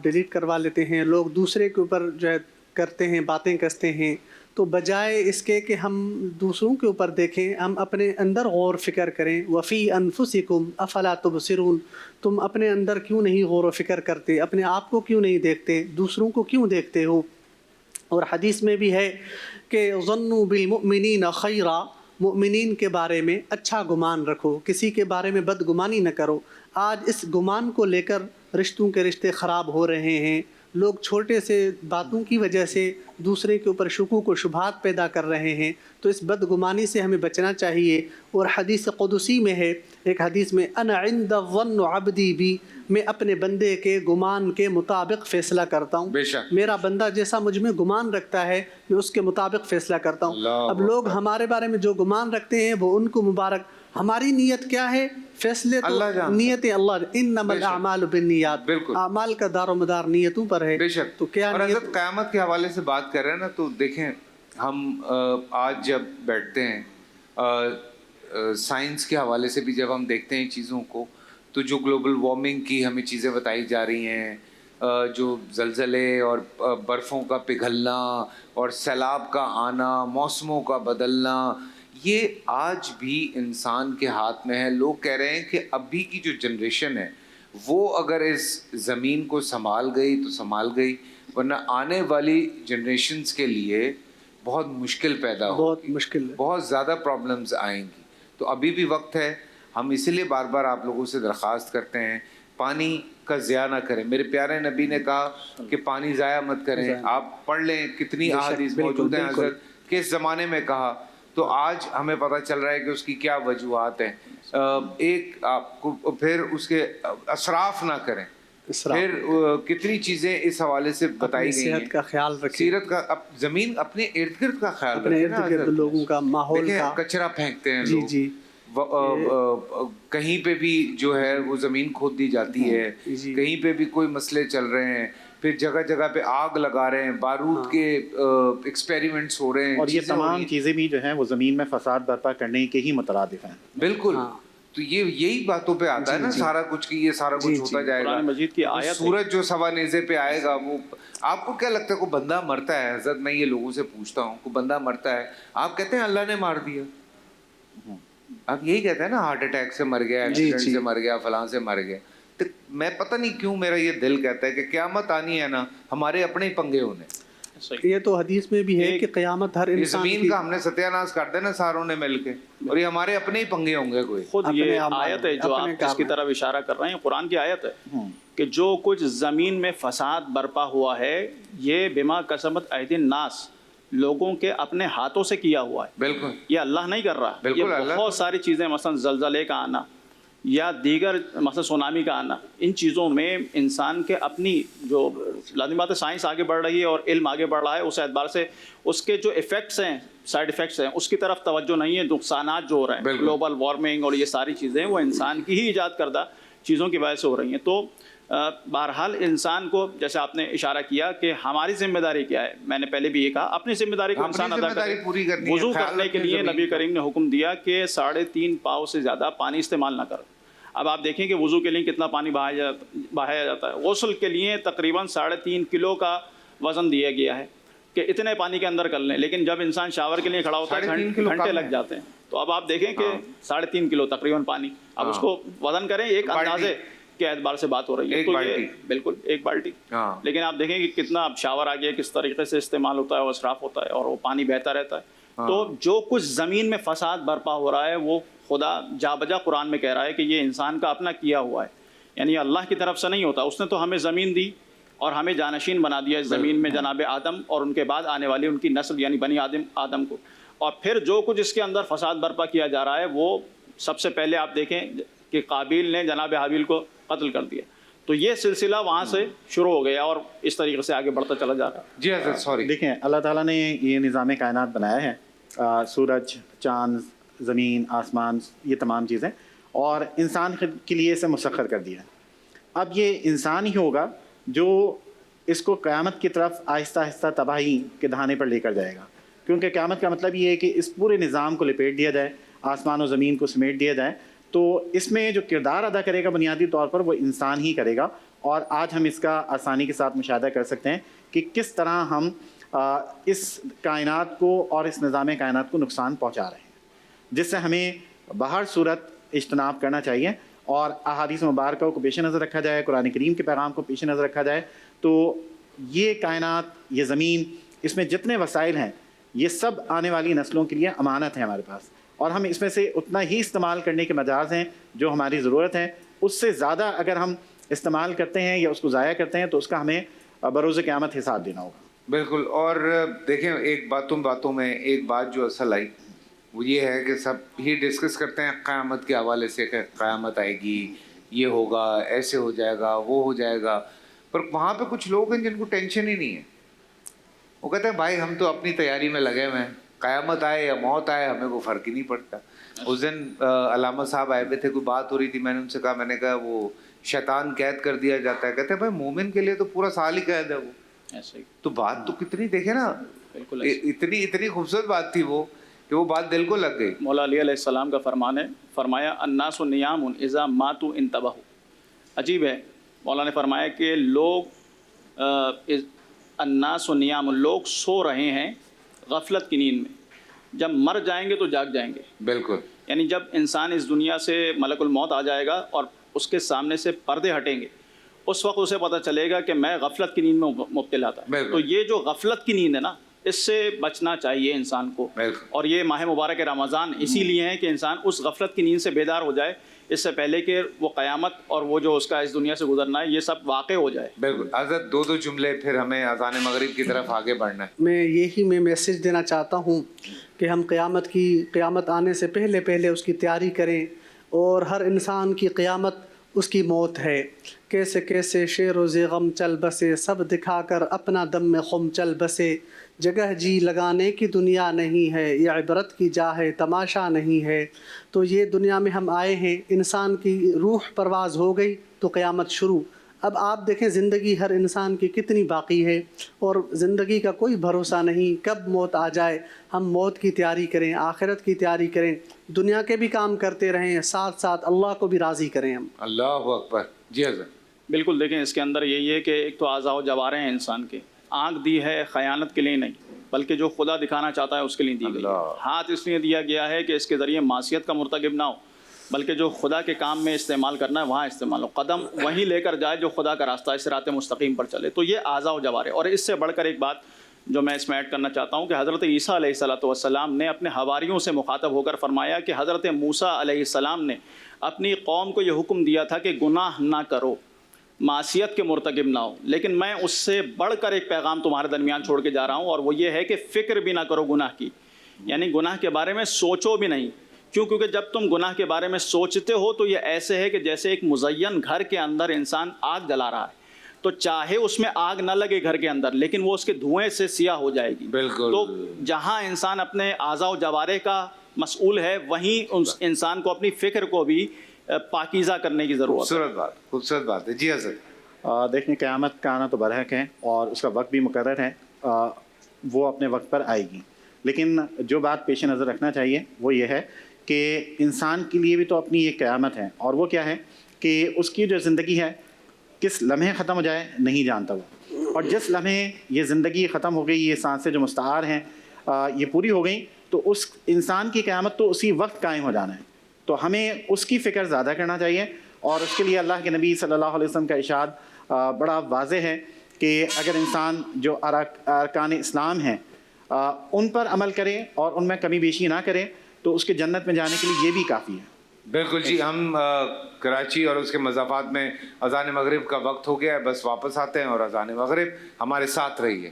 ڈیلیٹ کروا لیتے ہیں، لوگ دوسرے کے اوپر جو ہے کرتے ہیں، باتیں کرتے ہیں، تو بجائے اس کے کہ ہم دوسروں کے اوپر دیکھیں، ہم اپنے اندر غور فکر کریں. وفی انفسکم افلا تبصرون، تم اپنے اندر کیوں نہیں غور و فکر کرتے، اپنے آپ کو کیوں نہیں دیکھتے، دوسروں کو کیوں دیکھتے ہو. اور حدیث میں بھی ہے کہ ظنوا بالمؤمنین خیرا، مؤمنین کے بارے میں اچھا گمان رکھو، کسی کے بارے میں بدگمانی نہ کرو. آج اس گمان کو لے کر رشتوں کے رشتے خراب ہو رہے ہیں. لوگ چھوٹے سے باتوں کی وجہ سے دوسرے کے اوپر شکوک و شبہات پیدا کر رہے ہیں. تو اس بدگمانی سے ہمیں بچنا چاہیے. اور حدیث قدسی میں ہے، ایک حدیث میں انا عند ظن عبدی بی، میں اپنے بندے کے گمان کے مطابق فیصلہ کرتا ہوں. بے شک. میرا بندہ جیسا مجھ میں گمان رکھتا ہے میں اس کے مطابق فیصلہ کرتا ہوں. اب لوگ ہمارے بارے میں جو گمان رکھتے ہیں وہ ان کو مبارک. ہماری نیت کیا ہے؟ فیصلے تو نیتیں اللہ، انما الاعمال بالنیات، اعمال کا دار و مدار نیتوں پر ہے. بے شک. تو کیا اور حضرت قیامت کے حوالے سے بات کر رہے ہیں نا، تو دیکھیں ہم آج جب بیٹھتے ہیں سائنس کے حوالے سے بھی جب ہم دیکھتے ہیں چیزوں کو، تو جو گلوبل وارمنگ کی ہمیں چیزیں بتائی جا رہی ہیں، جو زلزلے اور برفوں کا پگھلنا اور سیلاب کا آنا، موسموں کا بدلنا، یہ آج بھی انسان کے ہاتھ میں ہے. لوگ کہہ رہے ہیں کہ ابھی کی جو جنریشن ہے وہ اگر اس زمین کو سنبھال گئی تو سنبھال گئی، ورنہ آنے والی جنریشنز کے لیے بہت مشکل پیدا ہوگی، بہت مشکل ہے، بہت زیادہ پرابلمز آئیں گی. تو ابھی بھی وقت ہے. ہم اسی لیے بار بار آپ لوگوں سے درخواست کرتے ہیں پانی کا ضیاع نہ کریں. میرے پیارے نبی نے کہا کہ پانی ضائع مت کریں. آپ پڑھ لیں کتنی احادیث موجود ہیں حضرت کس زمانے میں کہا. تو آج ہمیں پتہ چل رہا ہے کہ اس کی کیا وجوہات ہیں. ایک آپ کو پھر اس کے اسراف نہ کریں. پھر کتنی چیزیں اس حوالے سے بتائی گئی ہیں. صحت کا خیال رکھیں، سیرت کا، زمین اپنے ارد گرد کا خیال رکھیں، اپنے ارد گرد لوگوں کا، ماحول کا. کچرا پھینکتے ہیں جی لوگ، جی، کہیں پہ بھی جو ہے وہ زمین کھود دی جاتی ہے، کہیں پہ بھی کوئی مسئلے چل رہے ہیں، پھر جگہ جگہ پہ آگ لگا رہے ہیں، بارود کے ایکسپیریمنٹس ہو رہے ہیں. اور یہ تمام چیزیں بھی جو ہیں وہ زمین میں فساد برپا کرنے کے ہی مترادف ہیں. بالکل. تو یہی باتوں پہ آتا ہے نا سارا کچھ، کہ یہ سارا کچھ ہوتا جائے گا. قرآن مجید کی آیت سورج جو سوا نیزے پہ آئے گا، وہ آپ کو کیا لگتا ہے کوئی بندہ مرتا ہے؟ حضرت میں یہ لوگوں سے پوچھتا ہوں، کوئی بندہ مرتا ہے، آپ کہتے ہیں اللہ نے مار دیا؟ آپ یہی کہتے ہیں نا ہارٹ اٹیک سے مر گیا، ایکسیڈنٹ سے مر گیا، فلاں سے مر گیا. تو میں پتہ نہیں کیوں میرا یہ دل کہتا ہے کہ قیامت آنی ہے نا، ہمارے اپنے ہی پنگے ہونے. یہ تو حدیث میں بھی ہے کہ قیامت ہر انسان زمین کا ہم نے ستیہ ناش کر دینا ساروں نے مل کے، اور یہ ہمارے اپنے ہی پنگے ہوں گے. کوئی خود یہ آیت ہے جو آپ اس کی طرف اشارہ کر رہے ہیں، قرآن کی آیت ہے کہ جو کچھ زمین میں فساد برپا ہوا ہے یہ بما کسبت ایدی الناس، لوگوں کے اپنے ہاتھوں سے کیا ہوا ہے. بالکل، یہ اللہ نہیں کر رہا. یہ بہت ساری چیزیں، مثلا زلزلے کا آنا یا دیگر مثلا سونامی کا آنا، ان چیزوں میں انسان کے اپنی جو لازمی بات ہے، سائنس آگے بڑھ رہی ہے اور علم آگے بڑھ رہا ہے، اس اعتبار سے اس کے جو ایفیکٹس ہیں، سائیڈ ایفیکٹس ہیں، اس کی طرف توجہ نہیں ہے. نقصانات جو ہو رہے ہیں، گلوبل وارمنگ اور یہ ساری چیزیں، وہ انسان کی ہی ایجاد کردہ چیزوں کی وجہ سے ہو رہی ہیں. تو بہرحال انسان کو، جیسے آپ نے اشارہ کیا کہ ہماری ذمہ داری کیا ہے، میں نے پہلے بھی یہ کہا اپنی ذمہ داری کو انسان ادا کرے. وضو کرنے کے لیے نبی کریم نے حکم دیا کہ 3.5 پاؤ سے زیادہ پانی استعمال نہ کرو. اب آپ دیکھیں کہ وضو کے لیے کتنا پانی بہایا جاتا ہے. غسل کے لیے تقریباً 3.5 کلو کا وزن دیا گیا ہے کہ اتنے پانی کے اندر کر لیں، لیکن جب انسان شاور کے لیے کھڑا ہوتا ہے گھنٹے لگ جاتے ہیں. تو اب آپ دیکھیں کہ 3.5 کلو تقریباً پانی، اب اس کو وزن کریں، ایک اندازے کے اعتبار سے بات ہو رہی ہے. تو یہ بالکل ایک بالٹی، لیکن آپ دیکھیں کہ کتنا اب شاور آ گیا، کس طریقے سے استعمال ہوتا ہے اور اسراف ہوتا ہے اور وہ پانی بہتا رہتا ہے. تو جو کچھ زمین میں فساد برپا ہو رہا ہے وہ خدا جا بجا قرآن میں کہہ رہا ہے کہ یہ انسان کا اپنا کیا ہوا ہے، یعنی اللہ کی طرف سے نہیں ہوتا. اس نے تو ہمیں زمین دی اور ہمیں جانشین بنا دیا اس زمین میں جناب آدم اور ان کے بعد آنے والی ان کی نسل یعنی بنی آدم کو. اور پھر جو کچھ اس کے اندر فساد برپا کیا جا رہا ہے وہ سب سے پہلے آپ دیکھیں کہ قابیل نے جناب حابیل کو قتل کر دیا. تو یہ سلسلہ وہاں سے شروع ہو گیا اور اس طریقے سے آگے بڑھتا چلا جا رہا ہے. جی حضرت سوری. دیکھیں اللہ تعالیٰ نے یہ نظام کائنات بنایا ہے، سورج، چاند، زمین، آسمان، یہ تمام چیزیں، اور انسان کے لیے اسے مسخر کر دیا ہے. اب یہ انسان ہی ہوگا جو اس کو قیامت کی طرف آہستہ آہستہ تباہی کے دہانے پر لے کر جائے گا. کیونکہ قیامت کا مطلب یہ ہے کہ اس پورے نظام کو لپیٹ دیا جائے، آسمان و زمین کو سمیٹ دیا جائے. تو اس میں جو کردار ادا کرے گا بنیادی طور پر وہ انسان ہی کرے گا. اور آج ہم اس کا آسانی کے ساتھ مشاہدہ کر سکتے ہیں کہ کس طرح ہم اس کائنات کو اور اس نظام کائنات کو نقصان پہنچا رہے ہیں، جس سے ہمیں بہر صورت اجتناب کرنا چاہیے اور احادیث مبارکہ کو پیش نظر رکھا جائے، قرآن کریم کے پیغام کو پیش نظر رکھا جائے تو یہ کائنات، یہ زمین، اس میں جتنے وسائل ہیں یہ سب آنے والی نسلوں کے لیے امانت ہے ہمارے پاس، اور ہم اس میں سے اتنا ہی استعمال کرنے کے مجاز ہیں جو ہماری ضرورت ہے، اس سے زیادہ اگر ہم استعمال کرتے ہیں یا اس کو ضائع کرتے ہیں تو اس کا ہمیں بروز قیامت حساب دینا ہوگا۔ بالکل، اور دیکھیں ایک باتوں میں ایک بات جو اصل آئی وہ یہ ہے کہ سب ہی ڈسکس کرتے ہیں قیامت کے حوالے سے کہ قیامت آئے گی، یہ ہوگا، ایسے ہو جائے گا، وہ ہو جائے گا، پر وہاں پہ کچھ لوگ ہیں جن کو ٹینشن ہی نہیں ہے۔ وہ کہتے ہیں بھائی ہم تو اپنی تیاری میں لگے ہوئے ہیں، قیامت آئے یا موت آئے ہمیں کوئی فرق ہی نہیں پڑتا۔ اس دن علامہ صاحب آئے ہوئے تھے، کوئی بات ہو رہی تھی، میں نے ان سے کہا، میں نے کہا وہ شیطان قید کر دیا جاتا ہے، کہتے ہیں بھائی مومن کے لیے تو پورا سال ہی قید ہے وہ۔ ایسے ہی تو بات تو کتنی دیکھیں نا، بالکل اتنی خوبصورت بات تھی وہ کہ وہ بات دل کو لگ گئی۔ مولا علی علیہ السلام کا فرمان ہے، فرمایا الناس نیام اذا ماتوا انتبہوا۔ عجیب ہے، مولا نے فرمایا کہ لوگ الناس نیام، لوگ سو رہے ہیں غفلت کی نیند میں، جب مر جائیں گے تو جاگ جائیں گے۔ بالکل، یعنی جب انسان اس دنیا سے ملک الموت آ جائے گا اور اس کے سامنے سے پردے ہٹیں گے، اس وقت اسے پتہ چلے گا کہ میں غفلت کی نیند میں مبتلا تھا۔ تو یہ جو غفلت کی نیند ہے نا، اس سے بچنا چاہیے انسان کو، اور یہ ماہ مبارک رمضان اسی لیے ہے کہ انسان اس غفلت کی نیند سے بیدار ہو جائے اس سے پہلے کہ وہ قیامت اور وہ جو اس کا اس دنیا سے گزرنا ہے یہ سب واقع ہو جائے۔ بالکل حضرت، دو جملے پھر ہمیں اذان مغرب کی طرف آگے بڑھنا ہے۔ میں میسیج دینا چاہتا ہوں کہ ہم قیامت آنے سے پہلے اس کی تیاری کریں، اور ہر انسان کی قیامت اس کی موت ہے۔ کیسے کیسے شیر و غم چل بسے، سب دکھا کر اپنا دم میں خم چل بسے، جگہ جی لگانے کی دنیا نہیں ہے، یہ عبرت کی جا ہے، تماشا نہیں ہے۔ تو یہ دنیا میں ہم آئے ہیں، انسان کی روح پرواز ہو گئی تو قیامت شروع۔ اب آپ دیکھیں زندگی ہر انسان کی کتنی باقی ہے، اور زندگی کا کوئی بھروسہ نہیں کب موت آ جائے۔ ہم موت کی تیاری کریں، آخرت کی تیاری کریں، دنیا کے بھی کام کرتے رہیں، ساتھ ساتھ اللہ کو بھی راضی کریں ہم۔ اللہ اکبر۔ جی حضرت۔ بالکل، دیکھیں اس کے اندر یہی ہے کہ ایک تو اعضاء و جوارح ہیں انسان کے، آنکھ دی ہے خیانت کے لیے نہیں بلکہ جو خدا دکھانا چاہتا ہے اس کے لیے دی گئی ہے۔ ہاتھ اس لیے دیا گیا ہے کہ اس کے ذریعے معصیت کا مرتکب نہ ہو، بلکہ جو خدا کے کام میں استعمال کرنا ہے وہاں استعمال ہو، قدم وہیں لے کر جائے جو خدا کا راستہ ہے، صراط مستقیم پر چلے۔ تو یہ اعضاء و جوارح۔ اور اس سے بڑھ کر ایک بات جو میں اس میں ایڈ کرنا چاہتا ہوں کہ حضرت عیسیٰ علیہ السلام نے اپنے حواریوں سے مخاطب ہو کر فرمایا کہ حضرت موسیٰ علیہ السلام نے اپنی قوم کو یہ حکم دیا تھا کہ گناہ نہ کرو، معصیت کے مرتکب نہ ہو، لیکن میں اس سے بڑھ کر ایک پیغام تمہارے درمیان چھوڑ کے جا رہا ہوں، اور وہ یہ ہے کہ فکر بھی نہ کرو گناہ کی، یعنی گناہ کے بارے میں سوچو بھی نہیں۔ کیونکہ جب تم گناہ کے بارے میں سوچتے ہو تو یہ ایسے ہے کہ جیسے ایک مزین گھر کے اندر انسان آگ جلا رہا ہے، تو چاہے اس میں آگ نہ لگے گھر کے اندر لیکن وہ اس کے دھوئیں سے سیاہ ہو جائے گی۔ بالکل۔ تو جہاں انسان اپنے اعضاء و جوارح کا مسئول ہے وہیں اس انسان کو اپنی فکر کو بھی پاکیزہ کرنے کی ضرورت ہے۔ خوبصورت بات ہے۔ جی حضرت۔ دیکھیں قیامت کا آنا تو برحق ہے اور اس کا وقت بھی مقرر ہے، وہ اپنے وقت پر آئے گی، لیکن جو بات پیش نظر رکھنا چاہیے وہ یہ ہے کہ انسان کے لیے بھی تو اپنی ایک قیامت ہے، اور وہ کیا ہے کہ اس کی جو زندگی ہے کس لمحے ختم ہو جائے نہیں جانتا وہ، اور جس لمحے یہ زندگی ختم ہو گئی، یہ سانسیں جو مستعار ہیں یہ پوری ہو گئیں، تو اس انسان کی قیامت تو اسی وقت قائم ہو جانا ہے۔ تو ہمیں اس کی فکر زیادہ کرنا چاہیے، اور اس کے لیے اللہ کے نبی صلی اللہ علیہ وسلم کا ارشاد بڑا واضح ہے کہ اگر انسان جو ارکان اسلام ہیں ان پر عمل کرے اور ان میں کمی بیشی نہ کرے تو اس کے جنت میں جانے کے لیے یہ بھی کافی ہے۔ بالکل جی، ہم کراچی اور اس کے مضافات میں اذان مغرب کا وقت ہو گیا ہے، بس واپس آتے ہیں اور اذان مغرب ہمارے ساتھ رہی ہے۔